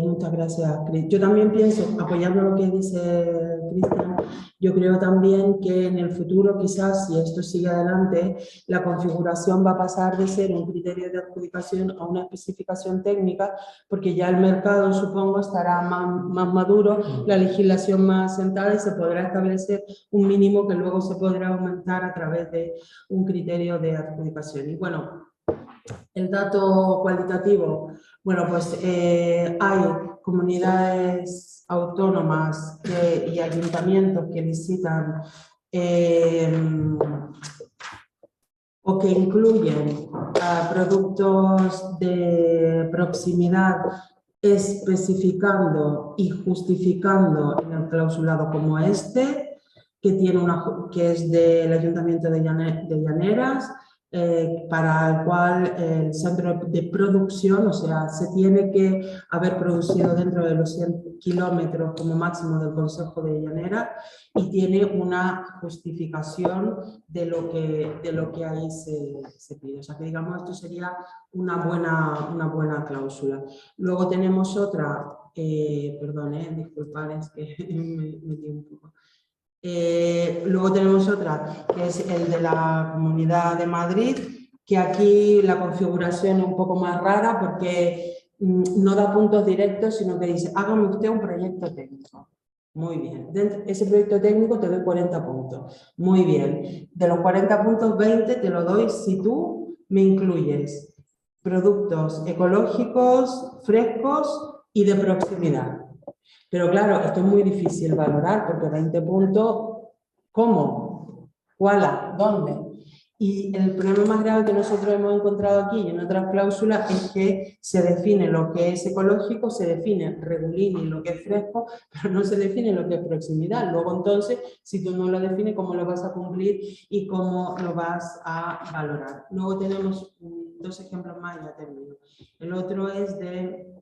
Muchas gracias, Cris. Yo también pienso, apoyando lo que dice Cristian, yo creo también que en el futuro, quizás, si esto sigue adelante, la configuración va a pasar de ser un criterio de adjudicación a una especificación técnica, porque ya el mercado, supongo, estará más maduro, la legislación más asentada y se podrá establecer un mínimo que luego se podrá aumentar a través de un criterio de adjudicación. Y bueno, el dato cualitativo, bueno, pues hay comunidades autónomas y ayuntamientos que licitan o que incluyen productos de proximidad especificando y justificando en el clausulado como este, que es del Ayuntamiento de Llaneras, para el cual el centro de producción, o sea, se tiene que haber producido dentro de los 100 kilómetros como máximo del Concejo de Llanera y tiene una justificación de lo que ahí se pide. O sea, que digamos, esto sería una buena cláusula. Luego tenemos otra, perdón, disculpad, es que me metí un poco. Luego tenemos otra, que es el de la Comunidad de Madrid, que aquí la configuración es un poco más rara porque no da puntos directos, sino que dice, hágame usted un proyecto técnico. Muy bien. Dentro de ese proyecto técnico te doy 40 puntos. Muy bien. De los 40 puntos, 20 te lo doy si tú me incluyes productos ecológicos, frescos y de proximidad. Pero claro, esto es muy difícil valorar porque 20 puntos, ¿cómo? ¿Cuál? ¿Dónde? Y el problema más grave que nosotros hemos encontrado aquí y en otras cláusulas es que se define lo que es ecológico, se define regulini, lo que es fresco, pero no se define lo que es proximidad. Luego entonces, si tú no lo defines, ¿cómo lo vas a cumplir y cómo lo vas a valorar? Luego tenemos dos ejemplos más y ya termino. El otro es de...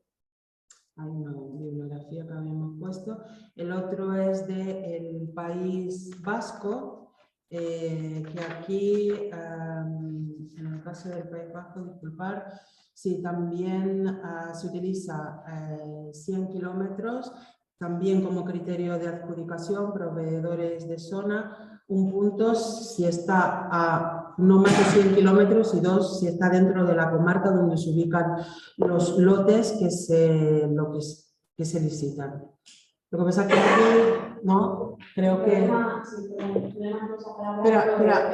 Hay una bibliografía que habíamos puesto. El otro es del País Vasco, que aquí, en el caso del País Vasco, disculpar, sí, también se utiliza 100 kilómetros, también como criterio de adjudicación, proveedores de zona, un punto si está a no más de 100 kilómetros y dos si está dentro de la comarca donde se ubican los lotes que se licitan. Lo que pasa es que aquí, ¿no? Creo que... Espera,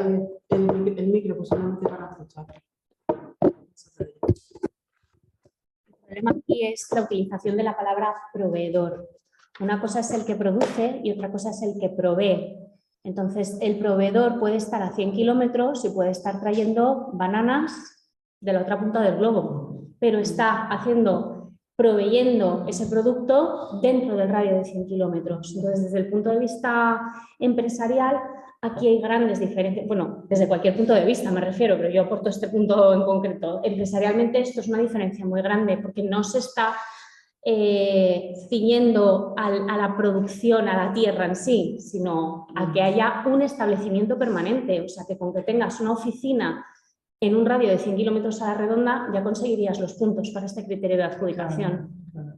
el micro, pues solamente para escuchar. El problema aquí es la utilización de la palabra proveedor. Una cosa es el que produce y otra cosa es el que provee. Entonces, el proveedor puede estar a 100 kilómetros y puede estar trayendo bananas de la otra punta del globo, pero está proveyendo ese producto dentro del radio de 100 kilómetros. Entonces, desde el punto de vista empresarial, aquí hay grandes diferencias. Bueno, desde cualquier punto de vista me refiero, pero yo aporto este punto en concreto. Empresarialmente esto es una diferencia muy grande porque no se está ciñendo a la producción, a la tierra en sí, sino a que haya un establecimiento permanente. O sea, que con que tengas una oficina en un radio de 100 kilómetros a la redonda, ya conseguirías los puntos para este criterio de adjudicación. Claro.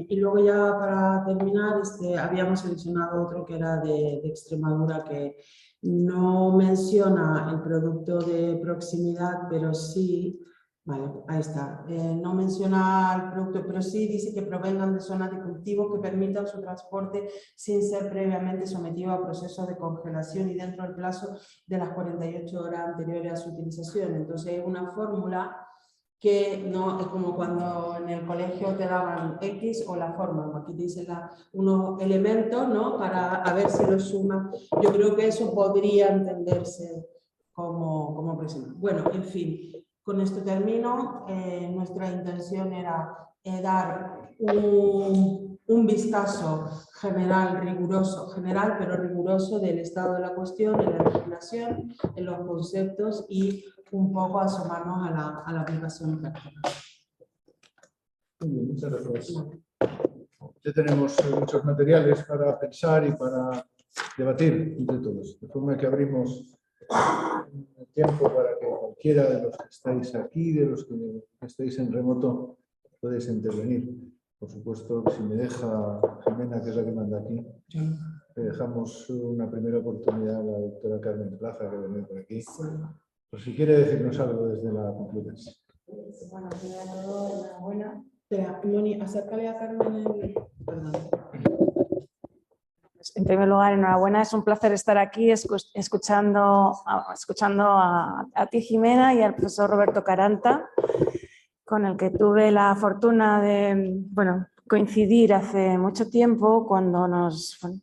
Y luego ya para terminar, habíamos seleccionado otro que era de Extremadura, que no menciona el producto de proximidad, pero sí, vale, ahí está, no menciona el producto, pero sí dice que provengan de zonas de cultivo que permitan su transporte sin ser previamente sometido a procesos de congelación y dentro del plazo de las 48 horas anteriores a su utilización. Entonces es una fórmula que no es como cuando en el colegio te daban X o la fórmula, aquí te dicen unos elementos, ¿no? Para a ver si los sumas. Yo creo que eso podría entenderse como presión. Bueno, en fin, con esto termino. Nuestra intención era dar un vistazo general pero riguroso del estado de la cuestión, en la legislación, en los conceptos y un poco asomarnos a la aplicación práctica. Muy bien, muchas gracias. Ya tenemos muchos materiales para pensar y para debatir entre todos, de forma que abrimos el tiempo para que cualquiera de los que estáis aquí, de los que estáis en remoto, podéis intervenir. Por supuesto, si me deja Jimena, que es la que manda aquí, le dejamos una primera oportunidad a la doctora Carmen Plaza, que viene por aquí. Por si quiere decirnos algo desde la Complutense. Bueno, primero de todo, enhorabuena. Espera, Moni, acércale a Carmen Perdón. En primer lugar, enhorabuena. Es un placer estar aquí escuchando a ti, Jimena, y al profesor Roberto Caranta, con el que tuve la fortuna de coincidir hace mucho tiempo cuando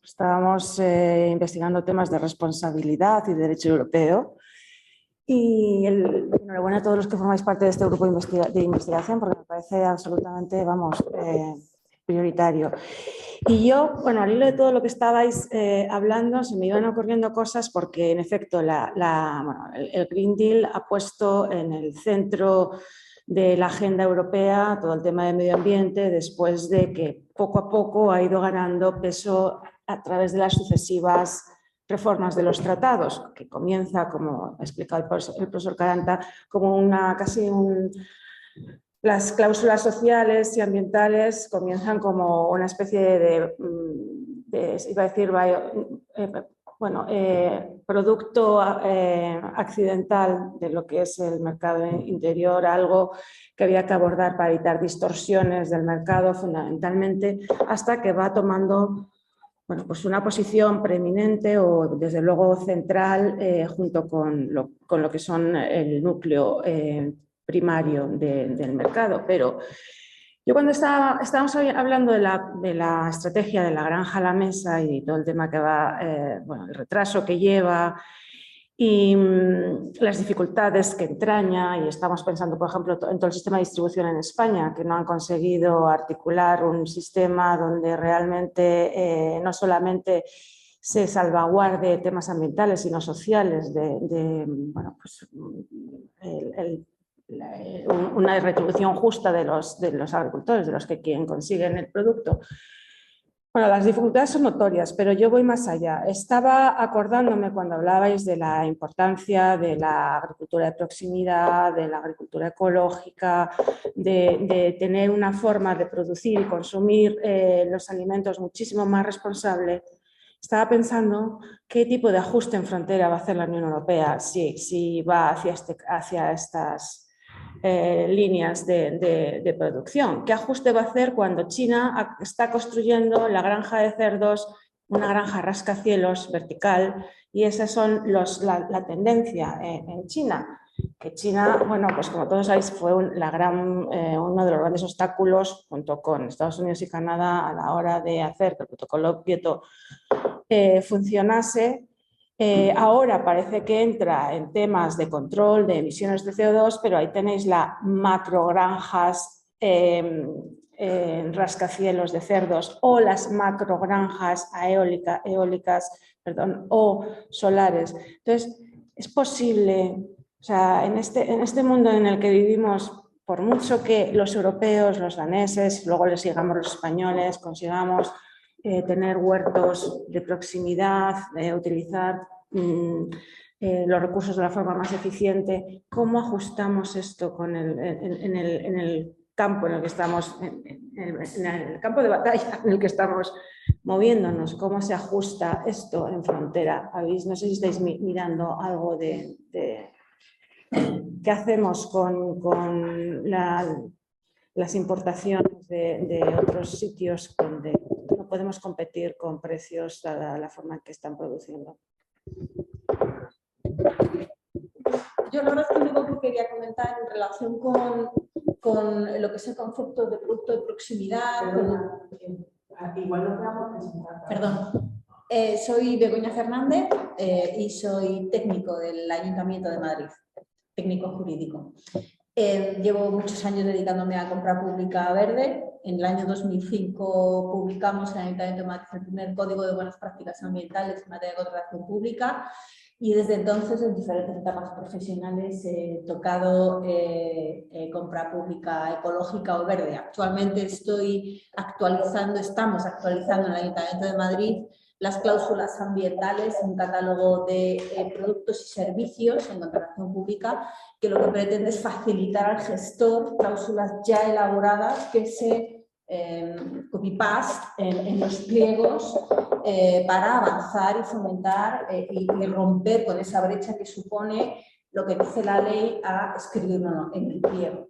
estábamos investigando temas de responsabilidad y derecho europeo. Y enhorabuena a todos los que formáis parte de este grupo de investigación, porque me parece absolutamente, prioritario. Y yo, al hilo de todo lo que estabais hablando, se me iban ocurriendo cosas porque, en efecto, el Green Deal ha puesto en el centro de la agenda europea todo el tema de medio ambiente, después de que poco a poco ha ido ganando peso a través de las sucesivas reformas de los tratados, que comienza, como ha explicado el profesor Caranta, como las cláusulas sociales y ambientales comienzan como una especie de producto accidental de lo que es el mercado interior, algo que había que abordar para evitar distorsiones del mercado fundamentalmente, hasta que va tomando una posición preeminente o desde luego central junto con lo que son el núcleo primario del mercado. Pero Yo cuando estábamos hablando de la estrategia de la granja a la mesa y todo el tema que va, bueno, el retraso que lleva y las dificultades que entraña, y estamos pensando, por ejemplo, en todo el sistema de distribución en España, que no han conseguido articular un sistema donde realmente no solamente se salvaguarde temas ambientales, sino sociales, bueno, pues, una retribución justa de los agricultores, de los que consiguen el producto. Bueno, las dificultades son notorias, pero yo voy más allá. Estaba acordándome cuando hablabais de la importancia de la agricultura de proximidad, de la agricultura ecológica, de tener una forma de producir y consumir los alimentos muchísimo más responsable. Estaba pensando qué tipo de ajuste en frontera va a hacer la Unión Europea si va hacia estas líneas de producción. ¿Qué ajuste va a hacer cuando China está construyendo la granja de cerdos, una granja rascacielos vertical? Y esas son la tendencia en China. Que China, bueno, pues como todos sabéis, fue uno de los grandes obstáculos junto con Estados Unidos y Canadá a la hora de hacer que el protocolo Kioto funcionase. Ahora parece que entra en temas de control de emisiones de CO2, pero ahí tenéis las macrogranjas rascacielos de cerdos o las macrogranjas eólicas o solares. Entonces, es posible, o sea, en este mundo en el que vivimos, por mucho que los europeos, los daneses, luego les sigamos los españoles, consigamos tener huertos de proximidad, utilizar los recursos de la forma más eficiente. ¿Cómo ajustamos esto en el campo en el que estamos, en el campo de batalla en el que estamos moviéndonos? ¿Cómo se ajusta esto en frontera? No sé si estáis mirando algo de qué hacemos con las importaciones de otros sitios donde no podemos competir con precios dada la forma en que están produciendo. Yo la verdad es que lo único que quería comentar en relación con lo que es el concepto de producto de proximidad. Igual no podemos presentar. Perdón. Soy Begoña Fernández y soy técnico del Ayuntamiento de Madrid, técnico jurídico. Llevo muchos años dedicándome a compra pública verde. En el año 2005 publicamos en el Ayuntamiento de Madrid el primer Código de Buenas Prácticas Ambientales en materia de contratación pública y desde entonces en diferentes etapas profesionales he tocado compra pública ecológica o verde. Actualmente estamos actualizando en el Ayuntamiento de Madrid las cláusulas ambientales, un catálogo de productos y servicios en contratación pública que lo que pretende es facilitar al gestor cláusulas ya elaboradas que se copy-paste en los pliegos para avanzar y fomentar y romper con esa brecha que supone lo que dice la ley a escribirlo en el pliego.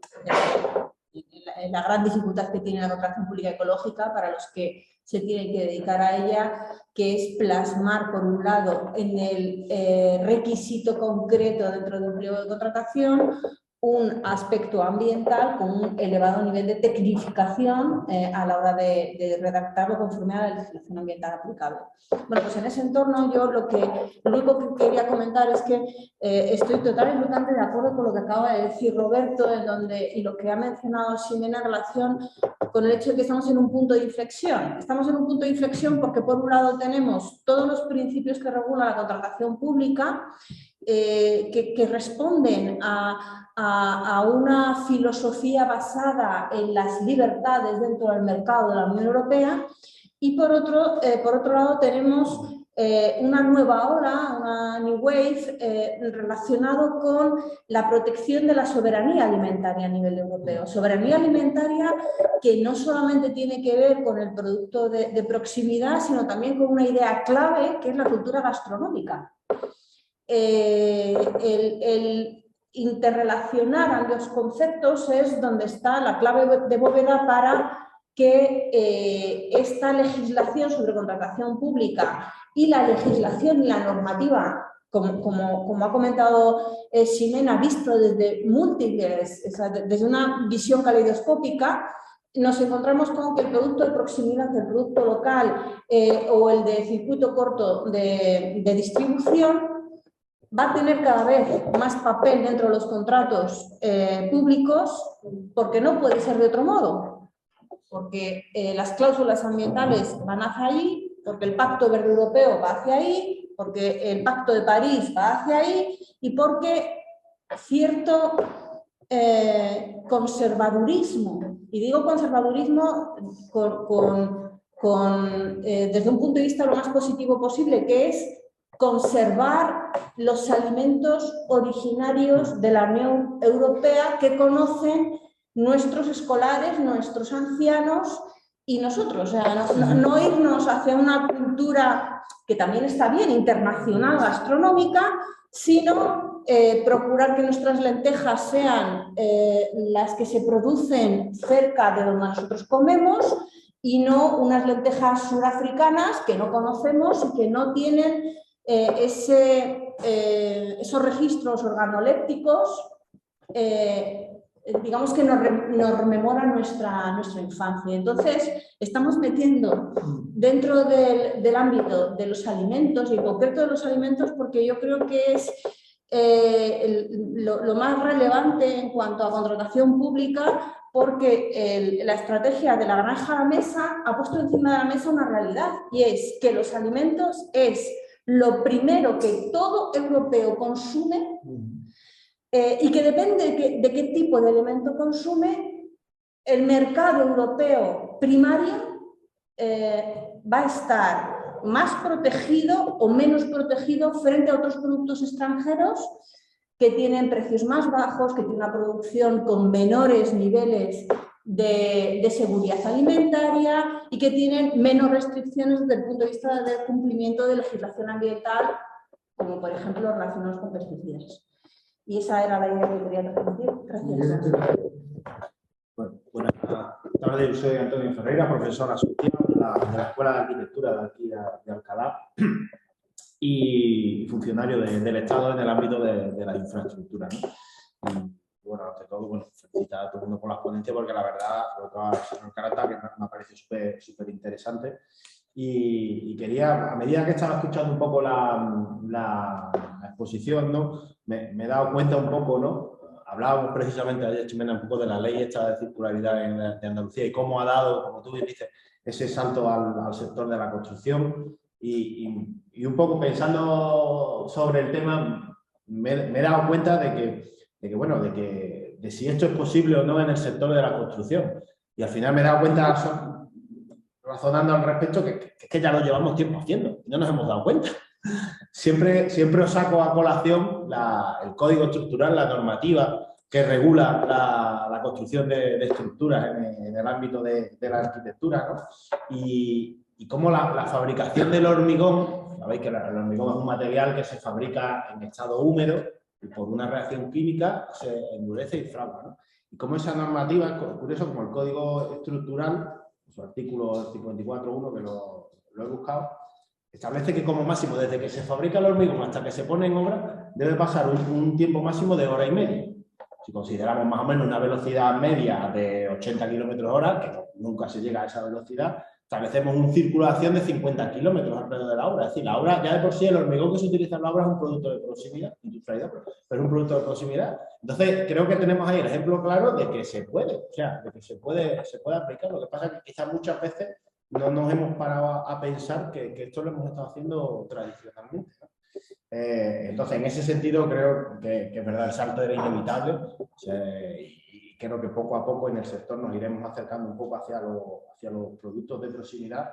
La gran dificultad que tiene la contratación pública ecológica para los que se tienen que dedicar a ella, que es plasmar por un lado en el requisito concreto dentro de un pliego de contratación un aspecto ambiental con un elevado nivel de tecnificación a la hora de redactarlo conforme a la legislación ambiental aplicable. Bueno, pues en ese entorno yo lo único que quería comentar es que estoy totalmente de acuerdo con lo que acaba de decir Roberto y lo que ha mencionado Ximena en relación con el hecho de que estamos en un punto de inflexión. Estamos en un punto de inflexión porque por un lado tenemos todos los principios que regulan la contratación pública que responden a una filosofía basada en las libertades dentro del mercado de la Unión Europea y por otro lado tenemos una nueva ola, una new wave relacionado con la protección de la soberanía alimentaria a nivel europeo. Soberanía alimentaria que no solamente tiene que ver con el producto de proximidad, sino también con una idea clave que es la cultura gastronómica. El interrelacionar ambos conceptos es donde está la clave de bóveda para que esta legislación sobre contratación pública y la legislación y la normativa, como ha comentado Ximena, visto desde múltiples, desde una visión caleidoscópica, nos encontramos con que el producto de proximidad, el producto local o el de circuito corto de distribución va a tener cada vez más papel dentro de los contratos públicos, porque no puede ser de otro modo, porque las cláusulas ambientales van hacia ahí, porque el Pacto Verde Europeo va hacia ahí, porque el Pacto de París va hacia ahí y porque cierto conservadurismo, y digo conservadurismo desde un punto de vista lo más positivo posible, que es conservar los alimentos originarios de la Unión Europea que conocen nuestros escolares, nuestros ancianos y nosotros. O sea, no irnos hacia una cultura que también está bien, internacional, gastronómica, sino procurar que nuestras lentejas sean las que se producen cerca de donde nosotros comemos y no unas lentejas surafricanas que no conocemos y que no tienen esos registros organolépticos, digamos que nos rememoran nuestra infancia. Entonces, estamos metiendo dentro del ámbito de los alimentos, y en concreto de los alimentos, porque yo creo que es lo más relevante en cuanto a contratación pública, porque la estrategia de la granja a la mesa ha puesto encima de la mesa una realidad, y es que los alimentos es lo primero que todo europeo consume y que depende de qué tipo de alimento consume, el mercado europeo primario va a estar más protegido o menos protegido frente a otros productos extranjeros que tienen precios más bajos, que tienen una producción con menores niveles de seguridad alimentaria y que tienen menos restricciones desde el punto de vista del cumplimiento de legislación ambiental, como por ejemplo relacionados con pesticidas. Y esa era la idea que quería transmitir. Gracias. Bueno, buenas tardes, yo soy Antonio Ferreira, profesor asociado de la Escuela de Arquitectura de aquí de Alcalá y funcionario del Estado en el ámbito de la infraestructura, ¿no? Y bueno, ante todo, bueno, felicitar a todo el mundo por las ponencias, porque la verdad, sobre todo al señor Carata, que me ha parecido súper interesante. Y quería, a medida que estaba escuchando un poco la exposición, ¿no? Me he dado cuenta un poco, ¿no? Hablábamos precisamente ayer, Ximena, un poco de la ley esta de circularidad de Andalucía y cómo ha dado, como tú dices, ese salto al sector de la construcción. Y un poco pensando sobre el tema, me he dado cuenta de si esto es posible o no en el sector de la construcción. Y al final me he dado cuenta, razonando al respecto, que es que ya lo llevamos tiempo haciendo y no nos hemos dado cuenta. Siempre os saco a colación el código estructural, la normativa que regula la construcción de estructuras en el ámbito de la arquitectura, ¿no? Y cómo la fabricación del hormigón, sabéis que el hormigón es un material que se fabrica en estado húmedo y por una reacción química se endurece y fragua, ¿no? Y cómo esa normativa, es curioso, como el código estructural, su artículo 54.1, que lo he buscado, establece que como máximo, desde que se fabrica el hormigón hasta que se pone en obra, debe pasar un tiempo máximo de 1,5 horas. Si consideramos más o menos una velocidad media de 80 km/h, que nunca se llega a esa velocidad, establecemos un círculo de acción de 50 kilómetros alrededor de la obra. Es decir, la obra, ya de por sí, el hormigón que se utiliza en la obra es un producto de proximidad, industrialidad, pero es un producto de proximidad. Entonces, creo que tenemos ahí el ejemplo claro de que se puede, o sea, de que se puede aplicar. Lo que pasa es que quizás muchas veces no nos hemos parado a pensar que esto lo hemos estado haciendo tradicionalmente, ¿no? Entonces, en ese sentido, creo que es verdad, el salto era inevitable, y creo que poco a poco en el sector nos iremos acercando un poco hacia los productos de proximidad.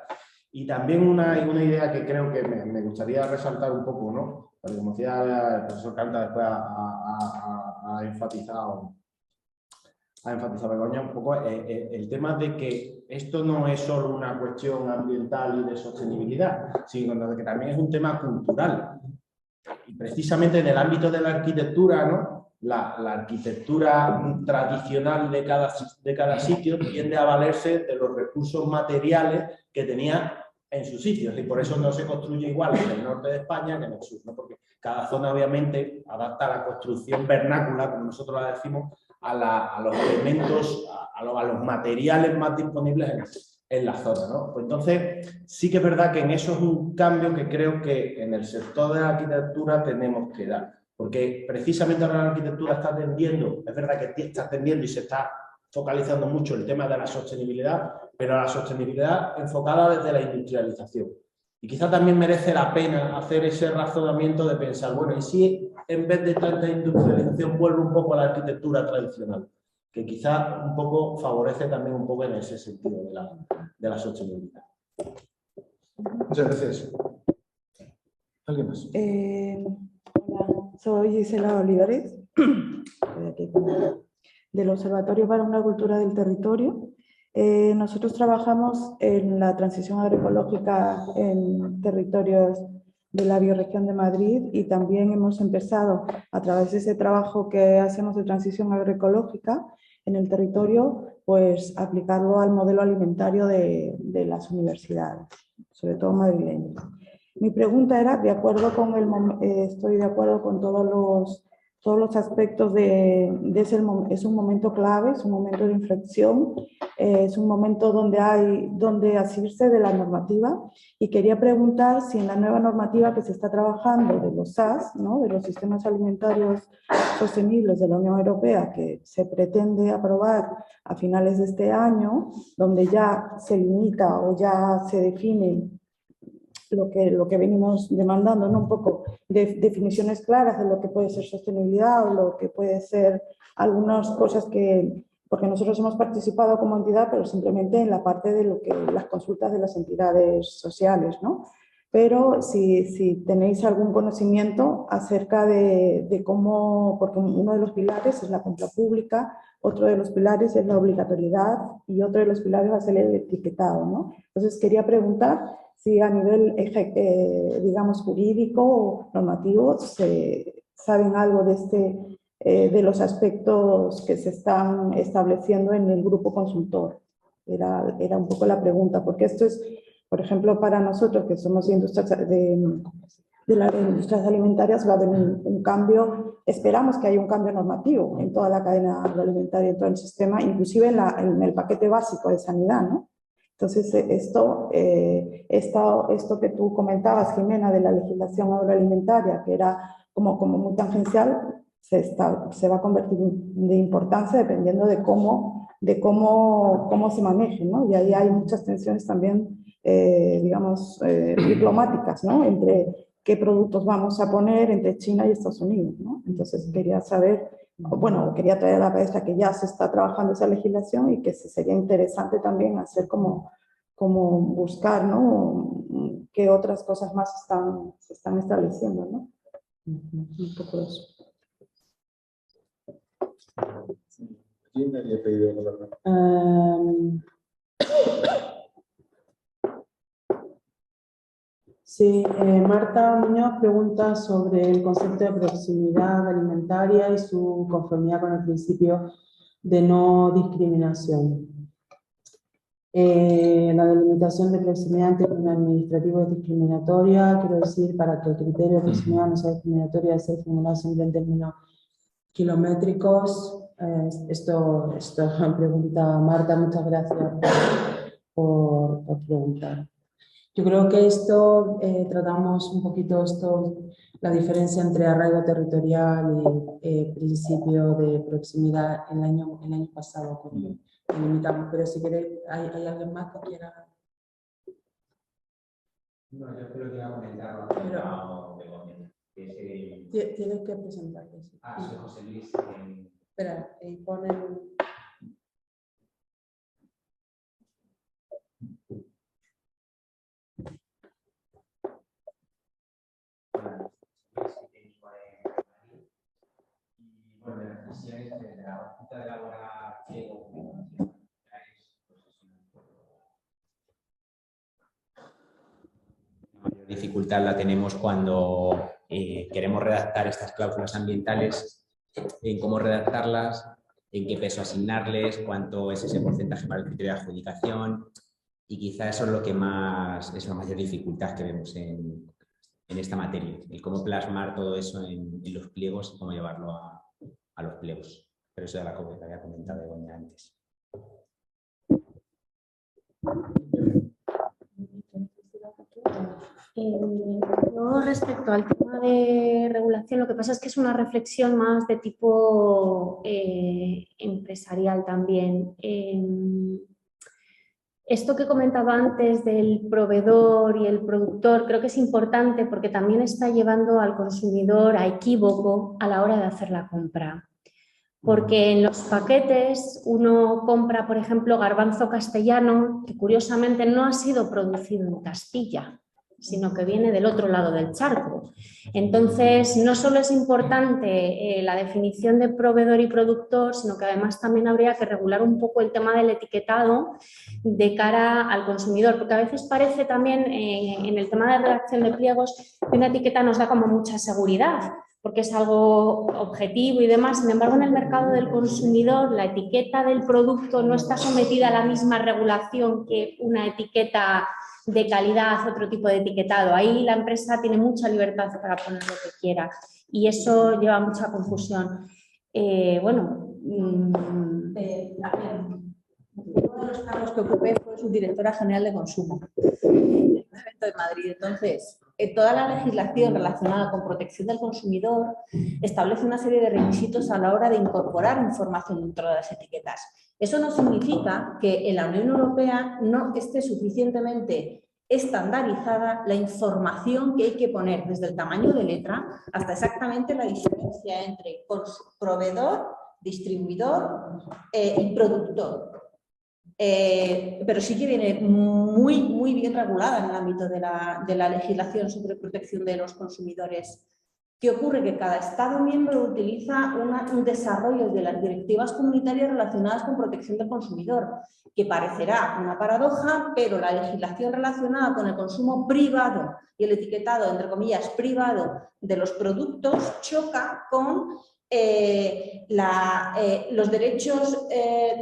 Y también una idea que creo que me gustaría resaltar un poco, ¿no? Porque como decía el profesor Canta, después ha enfatizado Begoña un poco el tema de que esto no es solo una cuestión ambiental y de sostenibilidad, sino que también es un tema cultural. Y precisamente en el ámbito de la arquitectura, ¿no? La arquitectura tradicional de cada sitio tiende a valerse de los recursos materiales que tenía en sus sitios, y por eso no se construye igual en el norte de España que en el sur, ¿no? Porque cada zona obviamente adapta la construcción vernácula, como nosotros la decimos, a los elementos, a los materiales más disponibles en la zona, ¿no? Pues entonces, sí que es verdad que en eso es un cambio que creo que en el sector de la arquitectura tenemos que dar, porque precisamente ahora la arquitectura está tendiendo, es verdad que está tendiendo y se está focalizando mucho el tema de la sostenibilidad, pero la sostenibilidad enfocada desde la industrialización. Y quizá también merece la pena hacer ese razonamiento de pensar, bueno, ¿y si en vez de tanta industrialización vuelve un poco a la arquitectura tradicional? Que quizá un poco favorece también un poco en ese sentido de la sostenibilidad. Muchas gracias. ¿Alguien más? Hola, soy Gisela Olivares, del Observatorio para una Cultura del Territorio. Nosotros trabajamos en la transición agroecológica en territorios de la bioregión de Madrid y también hemos empezado a través de ese trabajo que hacemos de transición agroecológica en el territorio, pues aplicarlo al modelo alimentario de las universidades, sobre todo madrileñas. Mi pregunta era, estoy de acuerdo con todos los aspectos es un momento clave, es un momento de inflexión, es un momento donde asirse de la normativa, y quería preguntar si en la nueva normativa que se está trabajando de los SAS, ¿no?, de los sistemas alimentarios sostenibles de la Unión Europea, que se pretende aprobar a finales de este año, donde ya se limita o ya se define lo que venimos demandando, ¿no? Un poco de definiciones claras de lo que puede ser sostenibilidad o lo que puede ser algunas cosas porque nosotros hemos participado como entidad, pero simplemente en la parte de las consultas de las entidades sociales, ¿no? Pero si tenéis algún conocimiento acerca de cómo, porque uno de los pilares es la compra pública, otro de los pilares es la obligatoriedad y otro de los pilares va a ser el etiquetado, ¿no? Entonces quería preguntar si a nivel, digamos, jurídico o normativo saben algo de los aspectos que se están estableciendo en el grupo consultor. Era un poco la pregunta, porque esto es, por ejemplo, para nosotros que somos de las industrias alimentarias, va a haber un cambio, esperamos que haya un cambio normativo en toda la cadena agroalimentaria, en todo el sistema, inclusive en el paquete básico de sanidad, ¿no? Entonces, esto que tú comentabas, Jimena, de la legislación agroalimentaria, que era como muy tangencial, se va a convertir de importancia dependiendo de cómo se maneje, ¿no? Y ahí hay muchas tensiones también, digamos, diplomáticas, ¿no? Entre qué productos vamos a poner entre China y Estados Unidos, ¿no? Entonces, quería saber, bueno, quería traer a la cabeza que ya se está trabajando esa legislación y que sería interesante también hacer como buscar, ¿no?, qué otras cosas más se están estableciendo, ¿no? Un poco eso. ¿Quién me había pedido la palabra? Sí, Marta Muñoz pregunta sobre el concepto de proximidad alimentaria y su conformidad con el principio de no discriminación. La delimitación de proximidad en términos administrativos es discriminatoria, quiero decir, para que el criterio de proximidad no sea discriminatorio, debe ser formulado siempre en términos kilométricos. Esto pregunta Marta, muchas gracias por preguntar. Yo creo que tratamos un poquito la diferencia entre arraigo territorial y principio de proximidad el año pasado cuando limitamos, pero si queréis, ¿hay alguien más que quiera? No, yo creo que iba a comentar Tienes que presentarte. Sí. Soy José Luis. Espera, ponen... Y bueno, las decisiones de la Junta de elaborar dificultad la tenemos cuando queremos redactar estas cláusulas ambientales, en cómo redactarlas, en qué peso asignarles, cuánto es ese porcentaje para el criterio de adjudicación, y quizá eso es lo que más es la mayor dificultad que vemos en esta materia, el cómo plasmar todo eso en los pliegos y cómo llevarlo a los pliegos. pero eso ya lo había comentado Begoña antes. Yo respecto al tema de regulación, lo que pasa es que es una reflexión más de tipo empresarial también. Esto que comentaba antes del proveedor y el productor creo que es importante porque también está llevando al consumidor a equívoco a la hora de hacer la compra. Porque en los paquetes uno compra, por ejemplo, garbanzo castellano, que curiosamente no ha sido producido en Castilla, sino que viene del otro lado del charco. Entonces, no solo es importante la definición de proveedor y productor, sino que además también habría que regular un poco el tema del etiquetado de cara al consumidor, porque a veces parece también en el tema de redacción de pliegos que una etiqueta nos da como mucha seguridad, porque es algo objetivo y demás. Sin embargo, en el mercado del consumidor, la etiqueta del producto no está sometida a la misma regulación que una etiqueta de calidad, otro tipo de etiquetado. Ahí la empresa tiene mucha libertad para poner lo que quiera y eso lleva mucha confusión. Uno de los cargos que ocupé fue subdirectora general de consumo del Ayuntamiento de Madrid. Entonces, toda la legislación relacionada con protección del consumidor establece una serie de requisitos a la hora de incorporar información dentro de las etiquetas. Eso no significa que en la Unión Europea no esté suficientemente estandarizada la información que hay que poner, desde el tamaño de letra hasta exactamente la diferencia entre proveedor, distribuidor y productor. Pero sí que viene muy bien regulada en el ámbito de la legislación sobre protección de los consumidores. ¿Qué ocurre? Que cada Estado miembro utiliza un desarrollo de las directivas comunitarias relacionadas con protección del consumidor, que parecerá una paradoja, pero la legislación relacionada con el consumo privado y el etiquetado, entre comillas, privado de los productos choca con los derechos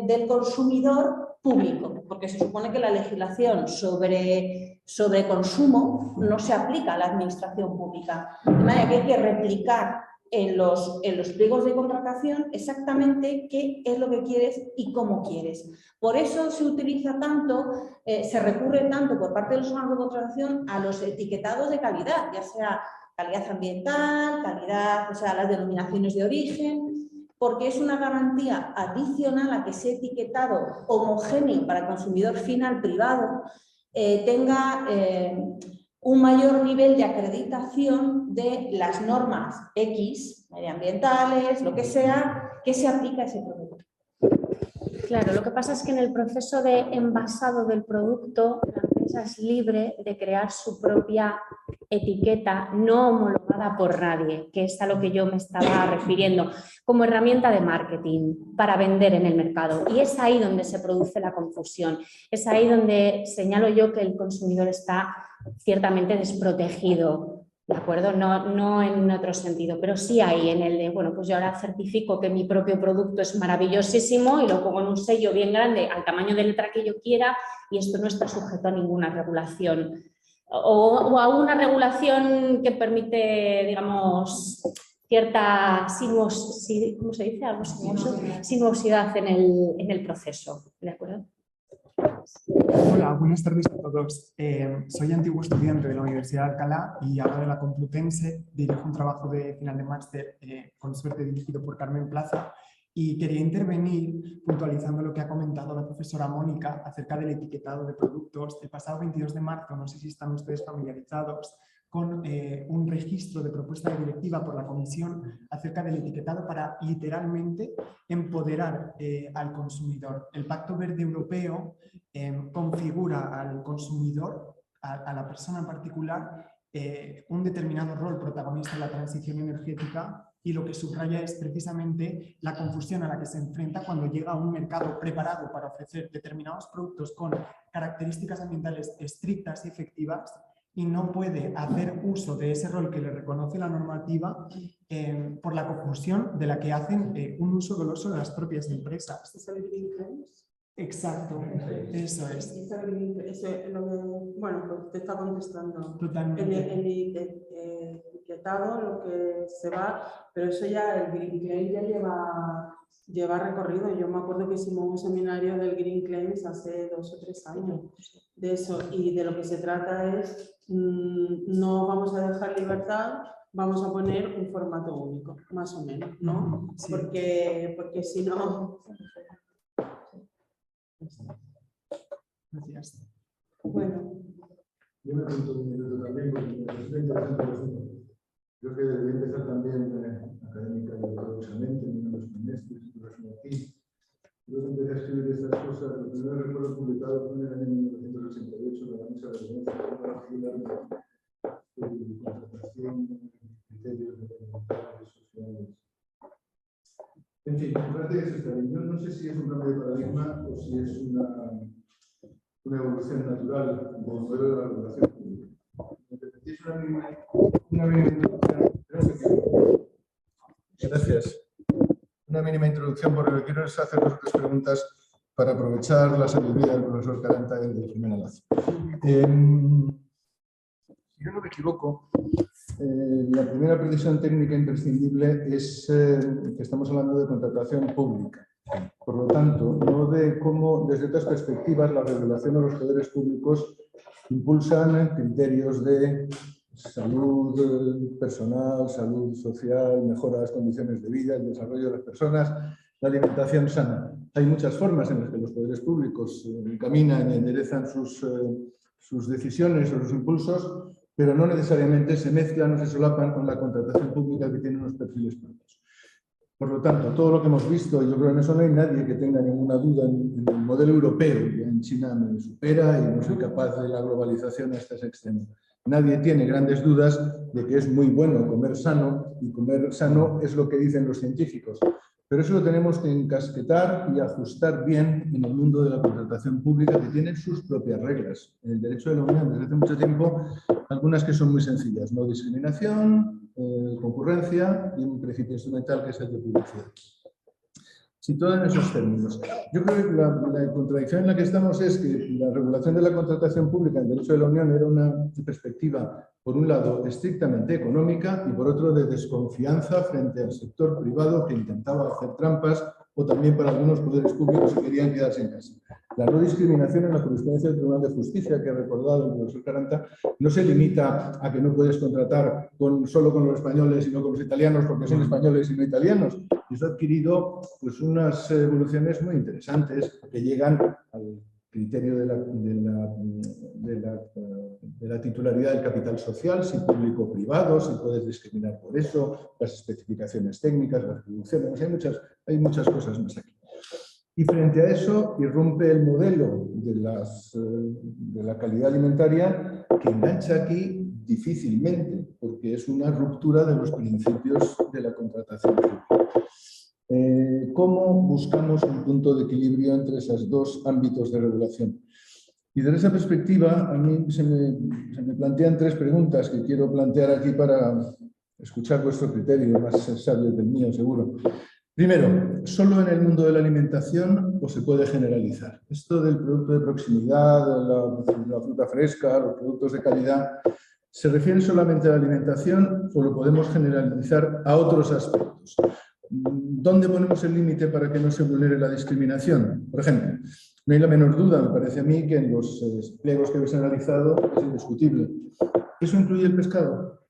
del consumidor público, porque se supone que la legislación sobre consumo no se aplica a la administración pública. De manera que hay que replicar en los pliegos de contratación exactamente qué es lo que quieres y cómo quieres. Por eso se utiliza tanto, se recurre tanto por parte de los órganos de contratación a los etiquetados de calidad, ya sea calidad ambiental, calidad, o sea, las denominaciones de origen, porque es una garantía adicional a que ese etiquetado homogéneo para el consumidor final privado tenga un mayor nivel de acreditación de las normas X, medioambientales, lo que sea, que se aplica a ese producto. Claro, lo que pasa es que en el proceso de envasado del producto, la empresa es libre de crear su propia etiqueta no homologada por nadie, que es a lo que yo me estaba refiriendo, como herramienta de marketing para vender en el mercado. Y es ahí donde se produce la confusión, es ahí donde señalo yo que el consumidor está ciertamente desprotegido. ¿De acuerdo? No en otro sentido, pero sí ahí en el de, bueno, pues yo ahora certifico que mi propio producto es maravillosísimo y lo pongo en un sello bien grande al tamaño de letra que yo quiera y esto no está sujeto a ninguna regulación o a una regulación que permite, digamos, cierta sinuosidad en el proceso. ¿De acuerdo? Hola, buenas tardes a todos. Soy antiguo estudiante de la Universidad de Alcalá y ahora de la Complutense. Dirijo un trabajo de final de máster, con suerte dirigido por Carmen Plaza, y quería intervenir puntualizando lo que ha comentado la profesora Mónica acerca del etiquetado de productos. El pasado 22 de marzo, no sé si están ustedes familiarizados con un registro de propuesta de directiva por la Comisión acerca del etiquetado para literalmente empoderar al consumidor. El Pacto Verde Europeo configura al consumidor, a la persona en particular, un determinado rol protagonista en la transición energética, y lo que subraya es precisamente la confusión a la que se enfrenta cuando llega a un mercado preparado para ofrecer determinados productos con características ambientales estrictas y efectivas, y no puede hacer uso de ese rol que le reconoce la normativa por la confusión de la que hacen un uso doloso de las propias empresas. Exacto, eso es. Bueno, pues te está contestando. Totalmente. etiquetado lo que se va, pero eso ya, el Green Claim ya lleva recorrido. Yo me acuerdo que hicimos un seminario del Green Claims hace 2 o 3 años de eso, y de lo que se trata es, no vamos a dejar libertad, vamos a poner un formato único, más o menos, ¿no? Sí. Porque si no... Gracias. Bueno. Yo me apunto un minuto también, porque me resulta interesante el asunto. Creo que debería empezar también académica y ortodoxamente, en los semestres, aquí. Luego empecé a escribir estas cosas. Lo primero recuerdo publicado fue en el año 1988, la misa de Venecia, contratación, criterios medioambientales, sociales. En fin, me parece que eso está bien. Yo no sé si es un cambio de paradigma o si es una evolución natural del modelo de la regulación pública. Es una mínima introducción. Gracias. Una mínima introducción, porque lo que quiero es hacer 2 o 3 preguntas para aprovechar la sabiduría del profesor Caranta y de Jimena Lazo. Si yo no me equivoco, la primera precisión técnica imprescindible es que estamos hablando de contratación pública. Por lo tanto, no de cómo, desde otras perspectivas, la regulación o los poderes públicos impulsan criterios de salud personal, salud social, mejora de las condiciones de vida, el desarrollo de las personas, la alimentación sana. Hay muchas formas en las que los poderes públicos encaminan y enderezan sus decisiones o sus impulsos, pero no necesariamente se mezclan o se solapan con la contratación pública, que tiene unos perfiles propios. Por lo tanto, todo lo que hemos visto, y yo creo que en eso no hay nadie que tenga ninguna duda en el modelo europeo, que en China me supera y no soy capaz de la globalización hasta ese extremo. Nadie tiene grandes dudas de que es muy bueno comer sano, y comer sano es lo que dicen los científicos. Pero eso lo tenemos que encasquetar y ajustar bien en el mundo de la contratación pública, que tiene sus propias reglas. En el derecho de la Unión, desde hace mucho tiempo, algunas que son muy sencillas: no discriminación, concurrencia y un principio instrumental que es el de publicidad. Situado en esos términos, yo creo que la contradicción en la que estamos es que la regulación de la contratación pública en el derecho de la Unión era una perspectiva, por un lado, estrictamente económica y por otro, de desconfianza frente al sector privado que intentaba hacer trampas, o también para algunos poderes públicos que querían quedarse en casa. La no discriminación en la jurisprudencia del Tribunal de Justicia, que ha recordado el profesor Caranta, no se limita a que no puedes contratar solo con los españoles y no con los italianos porque son españoles y no italianos. Eso ha adquirido pues, unas evoluciones muy interesantes que llegan al criterio de la titularidad del capital social, si público o privado, si puedes discriminar por eso, las especificaciones técnicas, las producciones, hay muchas cosas más aquí. Y frente a eso irrumpe el modelo de la calidad alimentaria, que engancha aquí difícilmente, porque es una ruptura de los principios de la contratación pública. ¿Cómo buscamos un punto de equilibrio entre esos 2 ámbitos de regulación? Y desde esa perspectiva, a mí se me plantean 3 preguntas que quiero plantear aquí para escuchar vuestro criterio, más sabio que el mío, seguro. Primero, ¿solo en el mundo de la alimentación o se puede generalizar? Esto del producto de proximidad, la fruta fresca, los productos de calidad, ¿se refiere solamente a la alimentación o lo podemos generalizar a otros aspectos? ¿Dónde ponemos el límite para que no se vulnere la discriminación? Por ejemplo, no hay la menor duda, me parece a mí, que en los pliegos que habéis analizado es indiscutible. ¿Eso incluye el pescado?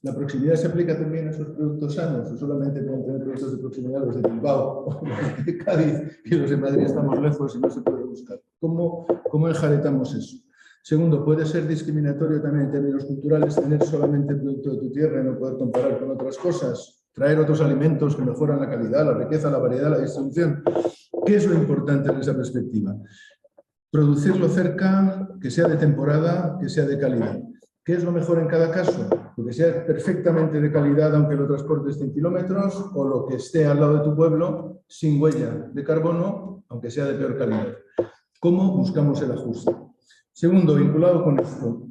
¿La proximidad se aplica también a esos productos sanos o solamente pueden tener productos de proximidad los de Bilbao o los de Cádiz, y los de Madrid estamos lejos y no se puede buscar? ¿Cómo enjaretamos eso? Segundo, ¿puede ser discriminatorio también en términos culturales tener solamente producto de tu tierra y no poder comparar con otras cosas? Traer otros alimentos que mejoran la calidad, la riqueza, la variedad, la distribución. ¿Qué es lo importante en esa perspectiva? Producirlo cerca, que sea de temporada, que sea de calidad. ¿Qué es lo mejor en cada caso? Lo que sea perfectamente de calidad aunque lo transportes 100 kilómetros, o lo que esté al lado de tu pueblo sin huella de carbono aunque sea de peor calidad. ¿Cómo buscamos el ajuste? Segundo, vinculado con esto,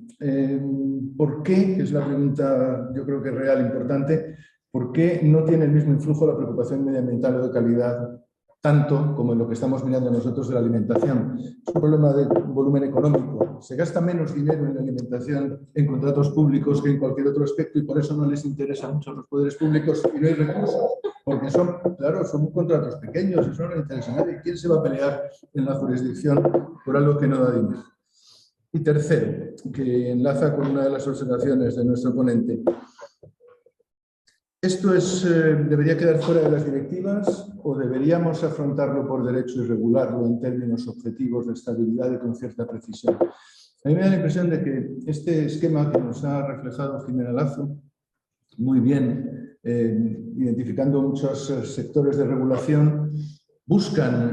¿por qué? Que es la pregunta yo creo que real, importante. ¿Por qué no tiene el mismo influjo la preocupación medioambiental o de calidad tanto como en lo que estamos mirando nosotros de la alimentación. Es un problema de volumen económico. Se gasta menos dinero en la alimentación en contratos públicos que en cualquier otro aspecto y por eso no les interesa mucho a los poderes públicos y no hay recursos. Porque son, claro, son contratos pequeños, eso no le interesa a nadie. ¿Quién se va a pelear en la jurisdicción por algo que no da dinero? Y tercero, que enlaza con una de las observaciones de nuestro ponente. ¿Esto debería quedar fuera de las directivas o deberíamos afrontarlo por derecho y regularlo en términos objetivos de estabilidad y con cierta precisión? A mí me da la impresión de que este esquema que nos ha reflejado Jimena Lazo, muy bien, identificando muchos sectores de regulación, buscan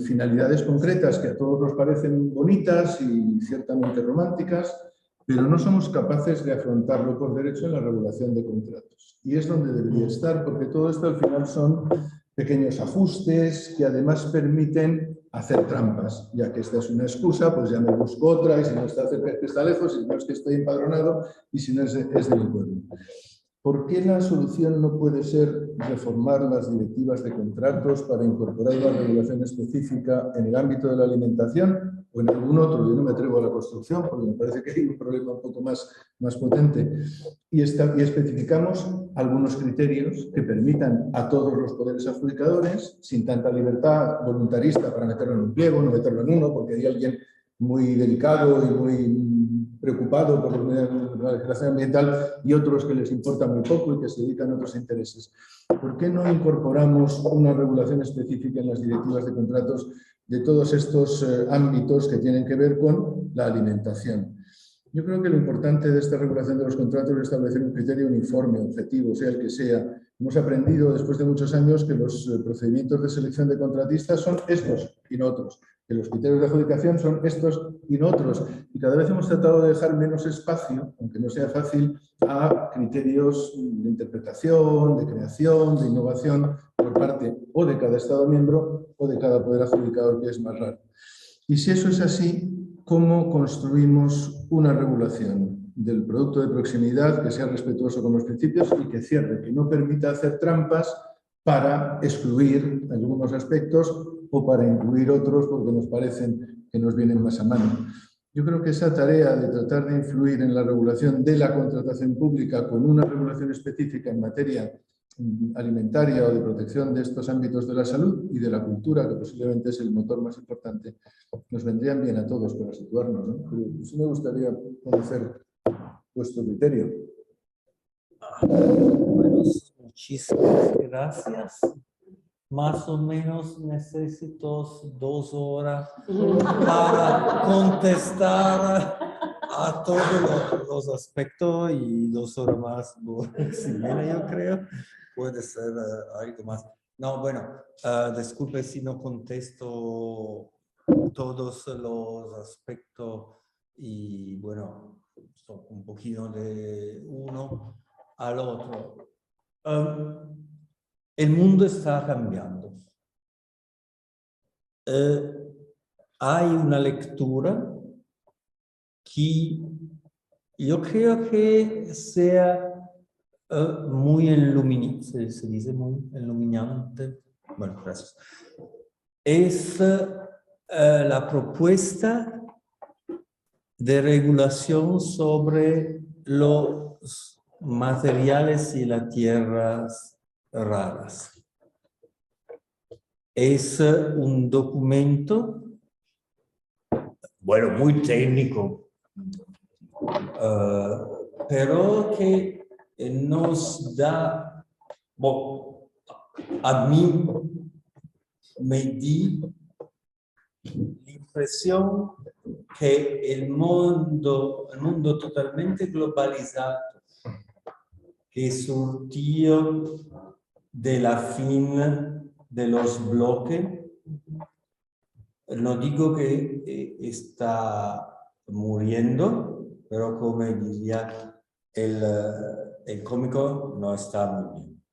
finalidades concretas que a todos nos parecen bonitas y ciertamente románticas, pero no somos capaces de afrontarlo por derecho en la regulación de contratos. Y es donde debería estar, porque todo esto al final son pequeños ajustes que además permiten hacer trampas, ya que esta es una excusa, pues ya me busco otra, y si no está cerca es que está lejos, y si no es que estoy empadronado, y si no es de mi pueblo. ¿Por qué la solución no puede ser reformar las directivas de contratos para incorporar una regulación específica en el ámbito de la alimentación o en algún otro? Yo no me atrevo a la construcción porque me parece que hay un problema un poco más potente. Y especificamos algunos criterios que permitan a todos los poderes adjudicadores, sin tanta libertad voluntarista para meterlo en un pliego, no meterlo en uno, porque hay alguien muy delicado y muy preocupado por la legislación ambiental y otros que les importa muy poco y que se dedican a otros intereses. ¿Por qué no incorporamos una regulación específica en las directivas de contratos de todos estos ámbitos que tienen que ver con la alimentación? Yo creo que lo importante de esta regulación de los contratos es establecer un criterio uniforme, objetivo, sea el que sea. Hemos aprendido después de muchos años que los procedimientos de selección de contratistas son estos y no otros, que los criterios de adjudicación son estos y no otros. Y cada vez hemos tratado de dejar menos espacio, aunque no sea fácil, a criterios de interpretación, de creación, de innovación por parte o de cada Estado miembro o de cada poder adjudicador, que es más raro. Y si eso es así, ¿cómo construimos una regulación del producto de proximidad que sea respetuoso con los principios y que cierre, que no permita hacer trampas para excluir algunos aspectos o para incluir otros porque nos parecen que nos vienen más a mano? Yo creo que esa tarea de tratar de influir en la regulación de la contratación pública con una regulación específica en materia alimentaria o de protección de estos ámbitos de la salud y de la cultura, que posiblemente es el motor más importante, nos vendrían bien a todos para situarnos, ¿no? Pero sí me gustaría conocer vuestro criterio. Bueno, muchísimas gracias. Más o menos necesito 2 horas para contestar a todos los aspectos y 2 horas más por Ximena, yo creo. Puede ser algo más. No, bueno, disculpe si no contesto todos los aspectos y bueno, son un poquito de uno al otro. El mundo está cambiando. Hay una lectura que yo creo que sea muy iluminante, se dice muy iluminante. Bueno, gracias. Es la propuesta de regulación sobre los materiales y las tierras raras. Es un documento, bueno, muy técnico, pero que nos da, bueno, a mí me di la impresión que el mundo totalmente globalizado, que surgió de la fin de los bloques, no digo que está muriendo, pero como diría el cómico, no está muy bien.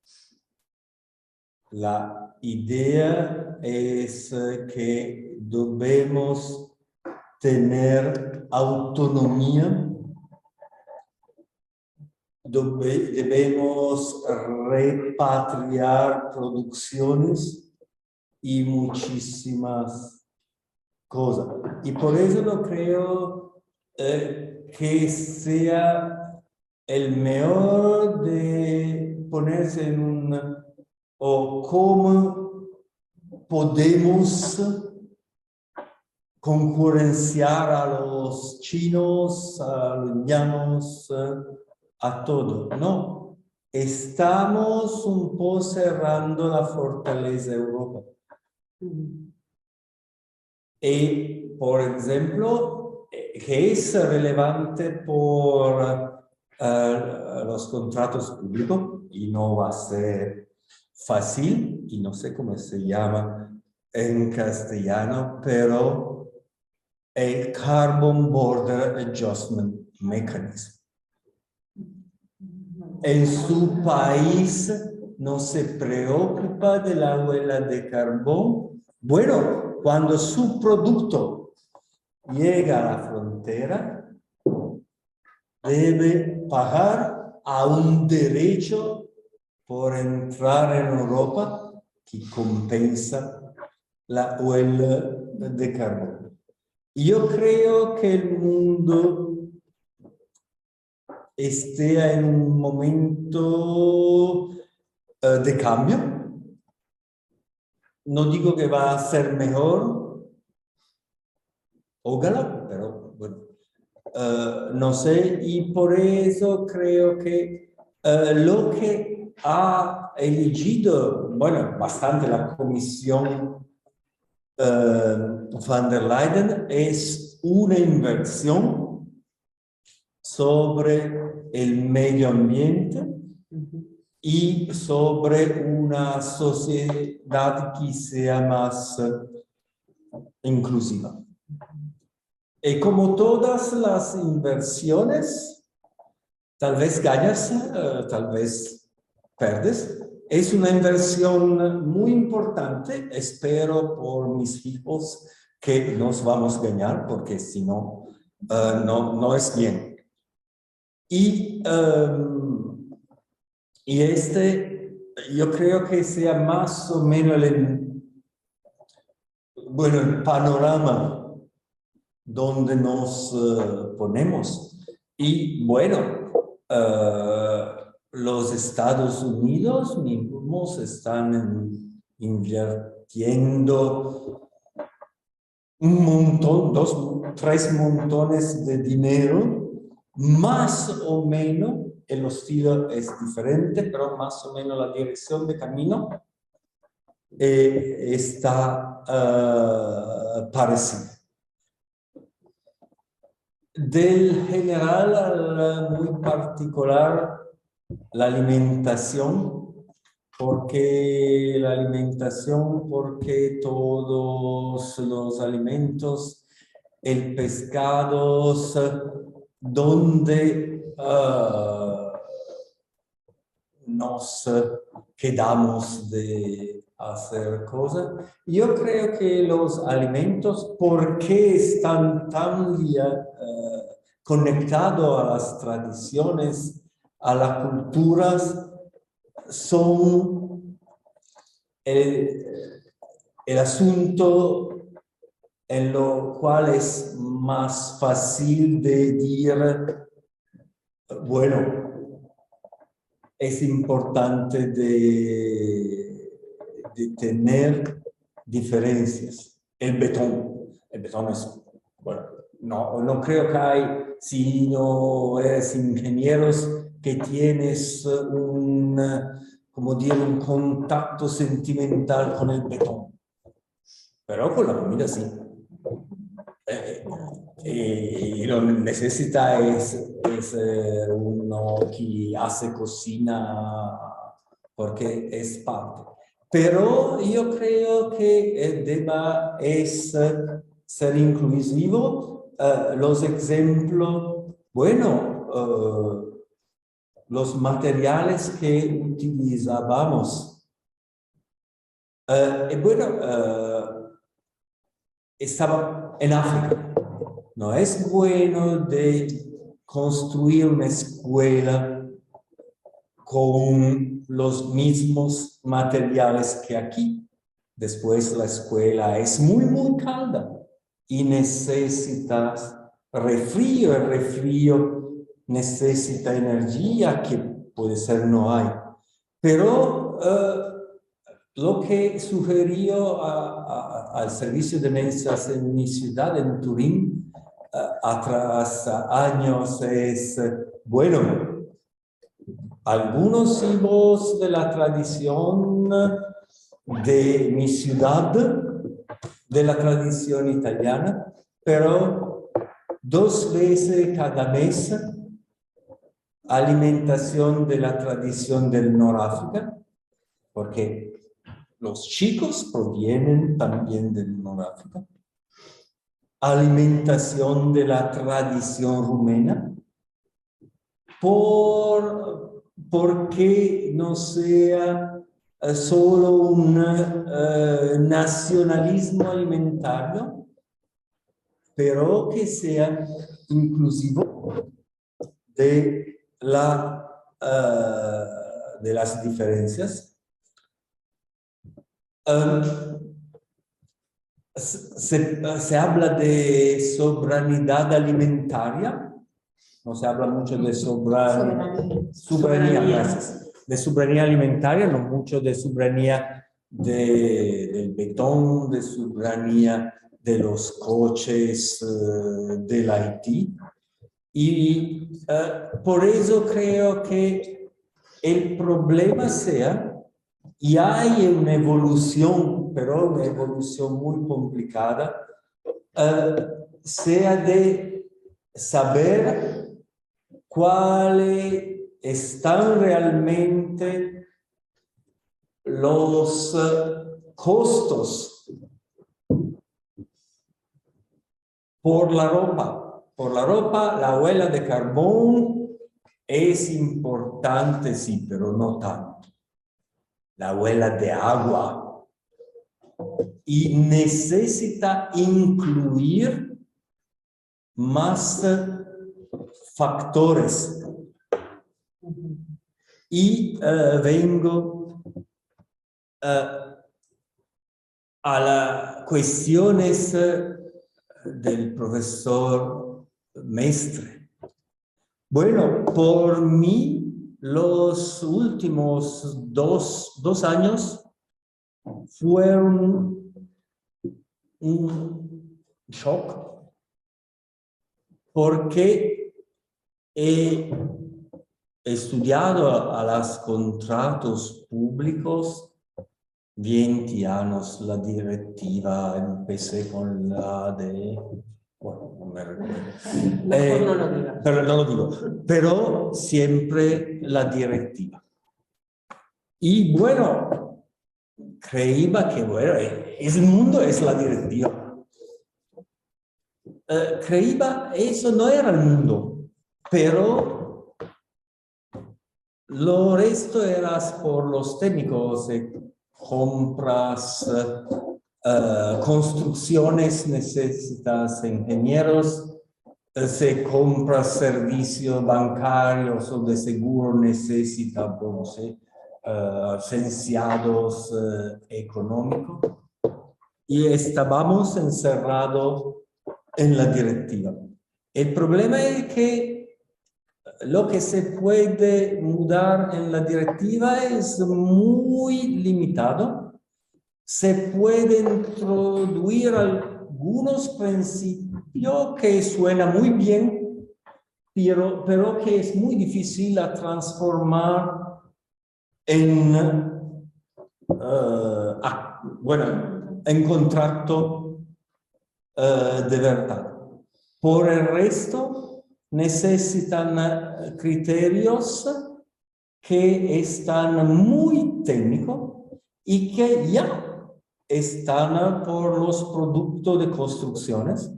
La idea es que debemos tener autonomía, debemos repatriar producciones y muchísimas cosas. Y por eso no creo que sea el mejor de ponerse en un... o cómo podemos concurrenciar a los chinos, a los indianos, a todo. No, estamos un poco cerrando la fortaleza de Europa. Y, por ejemplo, que es relevante por los contratos públicos, y no va a ser fácil, y no sé cómo se llama en castellano, pero el Carbon Border Adjustment Mechanism. En su país no se preocupa de la huella de carbón. Bueno, cuando su producto llega a la frontera, debe pagar a un derecho por entrar en Europa que compensa la huella de carbón. Yo creo que el mundo esté en un momento de cambio. No digo que va a ser mejor, ojalá, pero bueno, no sé, y por eso creo que lo que ha elegido, bueno, bastante la Comisión van der Leyen es una inversión sobre el medio ambiente y sobre una sociedad que sea más inclusiva. Y como todas las inversiones, tal vez ganas, tal vez perdes. Es una inversión muy importante. Espero por mis hijos que nos vamos a ganar, porque si no, no es bien. Y yo creo que sea más o menos el panorama donde nos ponemos. Y bueno, los Estados Unidos mismos están invirtiendo un montón, 3 montones de dinero, más o menos, el estilo es diferente, pero más o menos la dirección de camino está parecida. Del general al muy particular, la alimentación, porque todos los alimentos, el pescado, donde nos quedamos de hacer cosas. Yo creo que los alimentos, porque están tan conectados a las tradiciones, a las culturas, son el asunto en lo cual es más fácil de decir, bueno, es importante de tener diferencias. El betón es, bueno, no creo que hay, si no eres ingenieros, que tienes un contacto sentimental con el betón. Pero con la comida sí. Y lo necesita es uno que hace cocina porque es parte. Pero yo creo que deba ser inclusivo. Los ejemplos, bueno, los materiales que utilizábamos. Estaba en África. No es bueno de construir una escuela con los mismos materiales que aquí. después la escuela es muy, muy calda y necesitas refrío, el refrío necesita energía que puede ser no hay. Pero lo que sugirió al servicio de mesas en mi ciudad, en Turín, atrás años es, bueno, algunos hijos de la tradición de mi ciudad, de la tradición italiana, pero 2 veces cada mes alimentación de la tradición del Noráfrica, porque los chicos provienen también del Noráfrica. Alimentación de la tradición rumena, porque no sea solo un nacionalismo alimentario, pero que sea inclusivo de las diferencias. Se habla de soberanía alimentaria, no se habla mucho de soberanía alimentaria, no mucho de soberanía del betón, de soberanía de los coches del Haití. Y por eso creo que el problema sea, y hay una evolución, pero una evolución muy complicada, sea de saber cuáles están realmente los costos por la ropa. Por la ropa, la huella de carbón es importante, sí, pero no tanto. La huella de agua. Y necesita incluir más factores. Y vengo a las cuestiones del profesor Mestre. Bueno, por mí los últimos dos años fueron un shock porque he estudiado a los contratos públicos 20 años, la directiva, empecé con la de... Bueno, no me recuerdo. No lo digas. Pero no lo digo. Pero siempre la directiva. Y bueno, creía que bueno, el mundo es la directiva. Creía eso no era el mundo, pero lo resto era por los técnicos, compras, construcciones, necesitas ingenieros, se compra servicios bancarios o de seguro, necesita, no sé, licenciados económicos. Y estábamos encerrados en la directiva. El problema es que lo que se puede mudar en la directiva es muy limitado. Se pueden introducir algunos principios que suenan muy bien, pero que es muy difícil a transformar en, en contrato de verdad. Por el resto, necesitan criterios que están muy técnicos y que ya están por los productos de construcciones,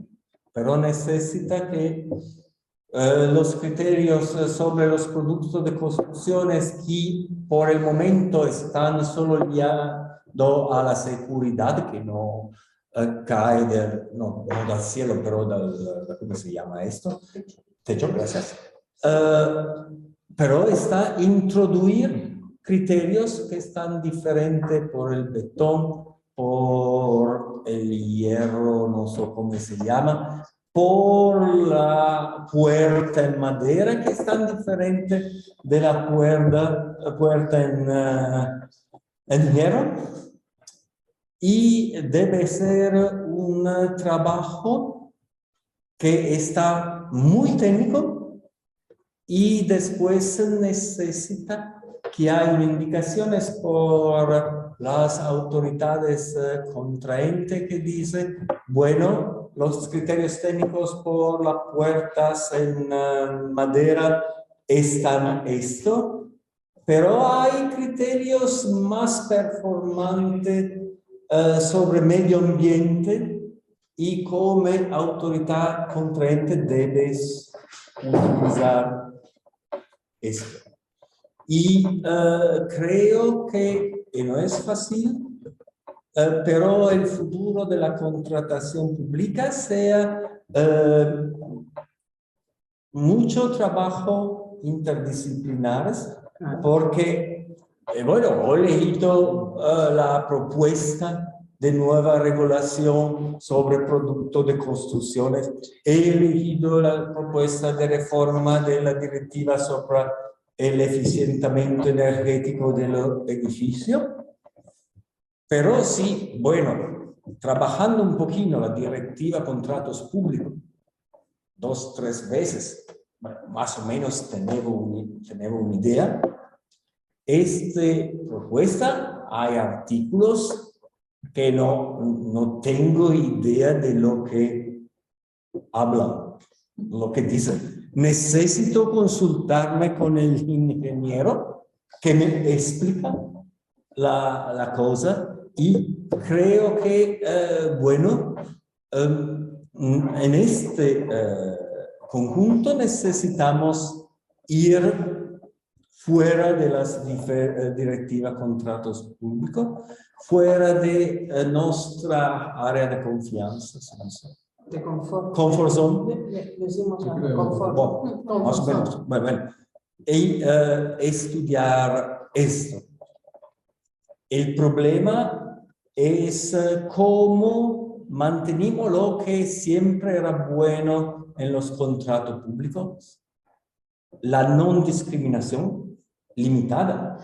pero necesita que los criterios sobre los productos de construcciones que por el momento están solo guiados a la seguridad, que no cae no del cielo, pero ¿cómo se llama esto? Techo, gracias. Pero está introducir criterios que están diferentes por el betón, por el hierro, no sé cómo se llama, por la puerta en madera, que es tan diferente de la puerta en hierro. Y debe ser un trabajo que está muy técnico y después necesita que haya indicaciones por las autoridades contraentes que dicen, bueno, los criterios técnicos por las puertas en madera están esto, pero hay criterios más performantes sobre medio ambiente y como autoridad contraente debes utilizar esto. Y creo que no es fácil, pero el futuro de la contratación pública sea mucho trabajo interdisciplinar, porque, bueno, he leído la propuesta de nueva regulación sobre productos de construcciones, he leído la propuesta de reforma de la directiva sobre el eficientamiento energético de los edificios, pero sí, bueno, trabajando un poquito la directiva contratos públicos, 2 o 3 veces, bueno, más o menos tenemos una idea. Esta propuesta, hay artículos que no tengo idea de lo que hablan, lo que dicen. Necesito consultarme con el ingeniero que me explica la cosa y creo que, bueno, en este conjunto necesitamos ir fuera de las directivas contratos públicos, fuera de nuestra área de confianza. De confort. Comfort zone. Decimos confort. Bueno, más o menos. Bueno. Y estudiar esto. El problema es cómo mantenemos lo que siempre era bueno en los contratos públicos, la no discriminación limitada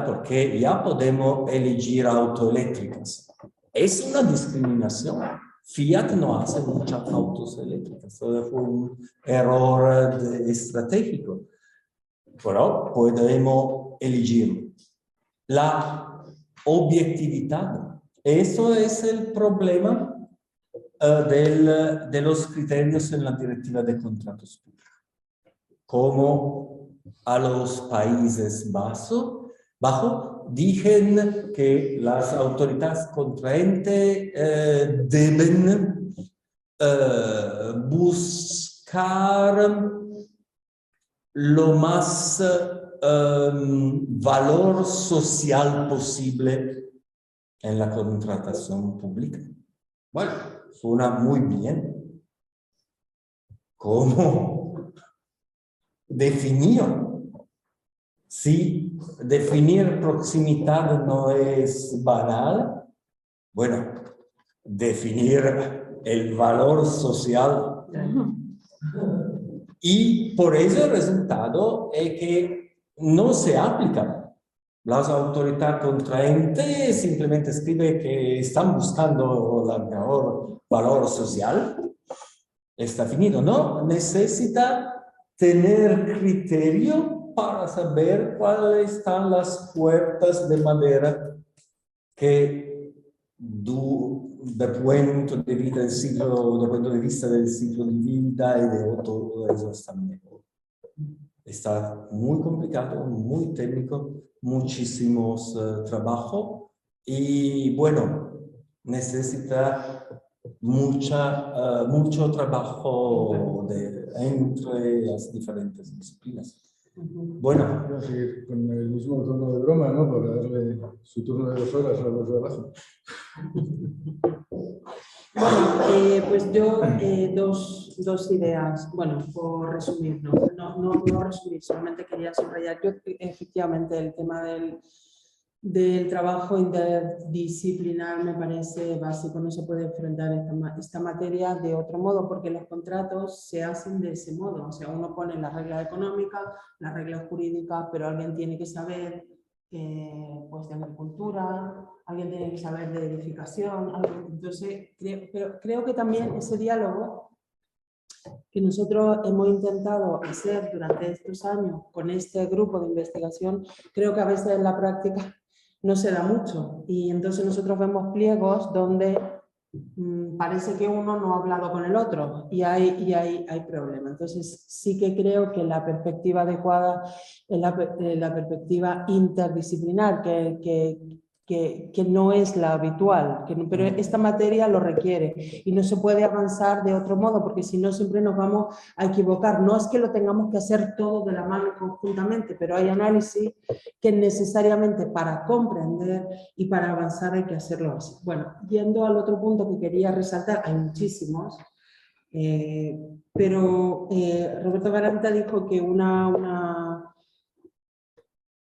porque ya podemos elegir autoeléctricas. Es una discriminación. Fiat no hace muchas autos eléctricas, fue un error estratégico, pero podemos elegir. La objetividad, eso es el problema de los criterios en la directiva de contratos públicos. Como a los Países Bajos dicen que las autoridades contraentes deben buscar lo más valor social posible en la contratación pública. Bueno, suena muy bien. ¿Cómo definir? Si definir proximidad no es banal, bueno, definir el valor social. Y por eso el resultado es que no se aplica. Las autoridades contraentes simplemente escriben que están buscando el mejor valor social. Está finito, ¿no? Necesita tener criterio para saber cuáles están las puertas de madera que del punto de vista del ciclo de vida y de todo eso están mejor. Está muy complicado, muy técnico, muchísimos trabajo y bueno, necesita mucho trabajo entre las diferentes disciplinas. Bueno. Voy a seguir con el mismo tono de broma, ¿no? Para darle su turno de 2 horas a los de abajo. Bueno, pues yo dos ideas, bueno, por resumir, no resumir, solamente quería subrayar. Yo efectivamente el tema del trabajo interdisciplinar me parece básico. No se puede enfrentar esta materia de otro modo, porque los contratos se hacen de ese modo. O sea, uno pone la regla económica, la regla jurídica, pero alguien tiene que saber pues de agricultura, alguien tiene que saber de edificación. Entonces, creo que también ese diálogo que nosotros hemos intentado hacer durante estos años con este grupo de investigación, creo que a veces en la práctica no se da mucho, y entonces nosotros vemos pliegos donde parece que uno no ha hablado con el otro y hay problemas. Entonces sí que creo que la perspectiva adecuada es la perspectiva interdisciplinar, que no es la habitual, pero esta materia lo requiere y no se puede avanzar de otro modo, porque si no siempre nos vamos a equivocar. No es que lo tengamos que hacer todo de la mano conjuntamente, pero hay análisis que necesariamente para comprender y para avanzar hay que hacerlo así. Bueno, yendo al otro punto que quería resaltar, hay muchísimos, pero Roberto Caranta dijo que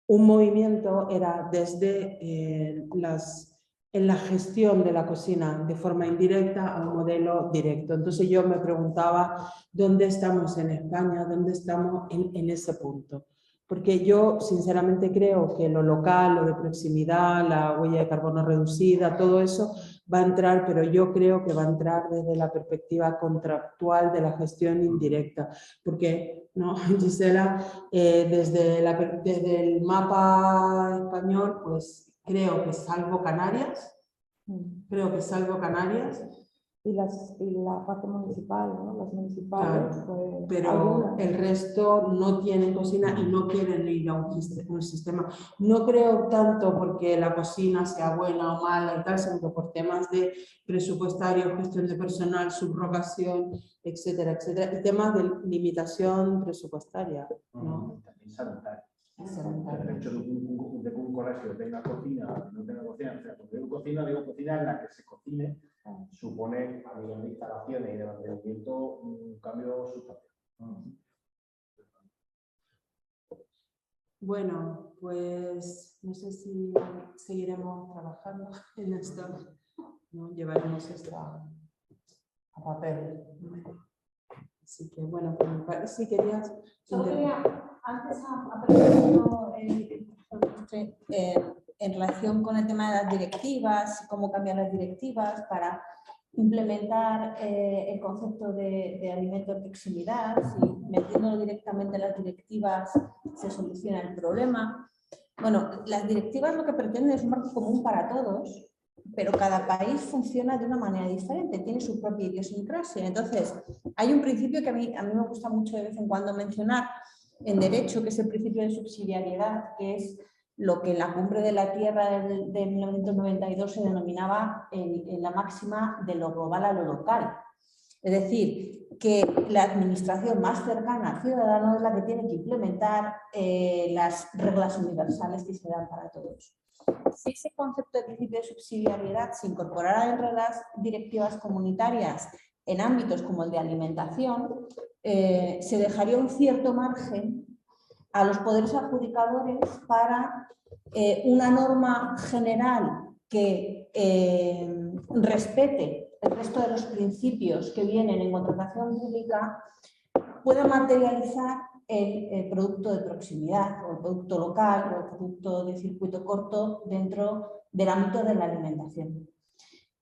un movimiento era desde en la gestión de la cocina de forma indirecta a un modelo directo. Entonces yo me preguntaba dónde estamos en España, dónde estamos en ese punto. Porque yo sinceramente creo que lo local, lo de proximidad, la huella de carbono reducida, todo eso va a entrar, pero yo creo que va a entrar desde la perspectiva contractual de la gestión indirecta. Porque, ¿no, Gisela? Desde el mapa español, pues creo que salvo Canarias, y la parte municipal, ¿no? Las municipales. Claro, pero el resto no tienen cocina y no quieren ir a un sistema. No creo tanto porque la cocina sea buena o mala y tal, sino por temas de presupuestario, gestión de personal, subrogación, etcétera, etcétera, y temas de limitación presupuestaria, ¿no? El hecho de que un colegio tenga cocina o no tenga cocina, o sea, cuando digo cocina en la que se cocine, supone a nivel de instalaciones y de mantenimiento un cambio sustancial. Bueno, pues no sé si seguiremos trabajando en esto, ¿no? Llevaremos esto a papel. Así que bueno, si querías... Solo quería, antes en relación con el tema de las directivas, cómo cambiar las directivas para implementar el concepto de alimento de proximidad, si metiéndolo directamente en las directivas se soluciona el problema. Bueno, las directivas lo que pretenden es un marco común para todos, pero cada país funciona de una manera diferente, tiene su propia idiosincrasia. Entonces, hay un principio que a mí me gusta mucho de vez en cuando mencionar en derecho, que es el principio de subsidiariedad, que es lo que en la Cumbre de la Tierra de 1992 se denominaba en la máxima de lo global a lo local. Es decir, que la administración más cercana al ciudadano es la que tiene que implementar las reglas universales que se dan para todos. Si ese concepto de principio de subsidiariedad se incorporara dentro de las directivas comunitarias en ámbitos como el de alimentación, se dejaría un cierto margen a los poderes adjudicadores para una norma general que respete el resto de los principios que vienen en contratación pública, pueda materializar el producto de proximidad o el producto local o el producto de circuito corto dentro del ámbito de la alimentación.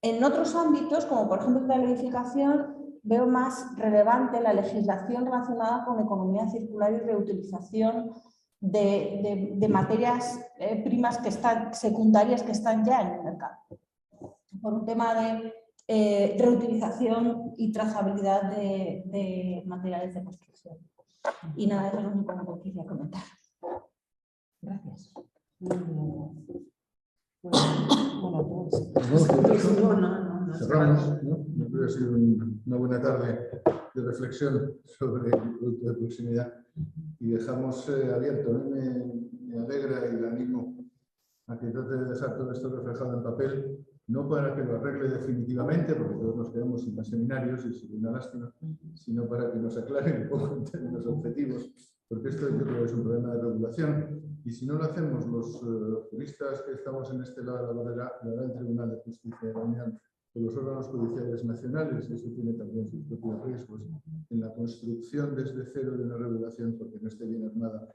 En otros ámbitos, como por ejemplo la edificación, veo más relevante la legislación relacionada con economía circular y reutilización de materias primas que están secundarias que están ya en el mercado. Por un tema de reutilización y trazabilidad de materiales de construcción. Y nada, eso es lo único que quería comentar. Gracias. Cerramos, ¿no? Yo creo que ha sido una buena tarde de reflexión sobre el producto de proximidad y dejamos abierto. A mí me alegra y le animo a que trate de dejar todo esto reflejado en papel, no para que lo arregle definitivamente, porque todos nos quedamos sin más seminarios y sería una lástima, sino para que nos aclare un poco en términos objetivos, porque esto yo creo que es un problema de regulación Y si no lo hacemos los juristas que estamos en este lado, lo hará el Tribunal de Justicia de la Unión, con los órganos judiciales nacionales, y eso tiene también sus propios riesgos en la construcción desde cero de una regulación, porque no esté bien armada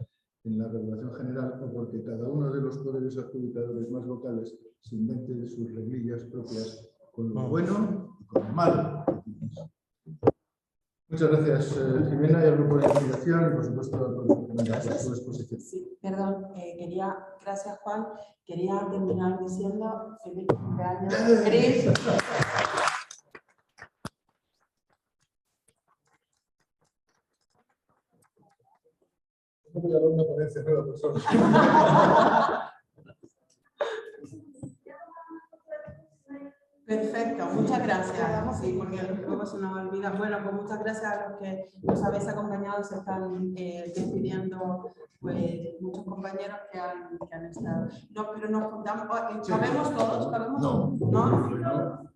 en la regulación general, o porque cada uno de los poderes adjudicadores más locales se invente sus reglillas propias con lo bueno y con lo malo. Muchas gracias, Jimena, y al grupo de investigación y, por supuesto, a todos por su exposición. Sí, perdón, gracias, Juan. Quería terminar diciendo feliz cumpleaños, Cris. Voy a dar una ponencia nueva persona. Perfecto, muchas gracias. Sí, porque luego se nos olvida. Bueno, pues muchas gracias a los que nos habéis acompañado. Se están despidiendo pues, muchos compañeros que han estado. No, pero nos juntamos. ¿Cabemos todos? ¿Cabemos todos? ¿No?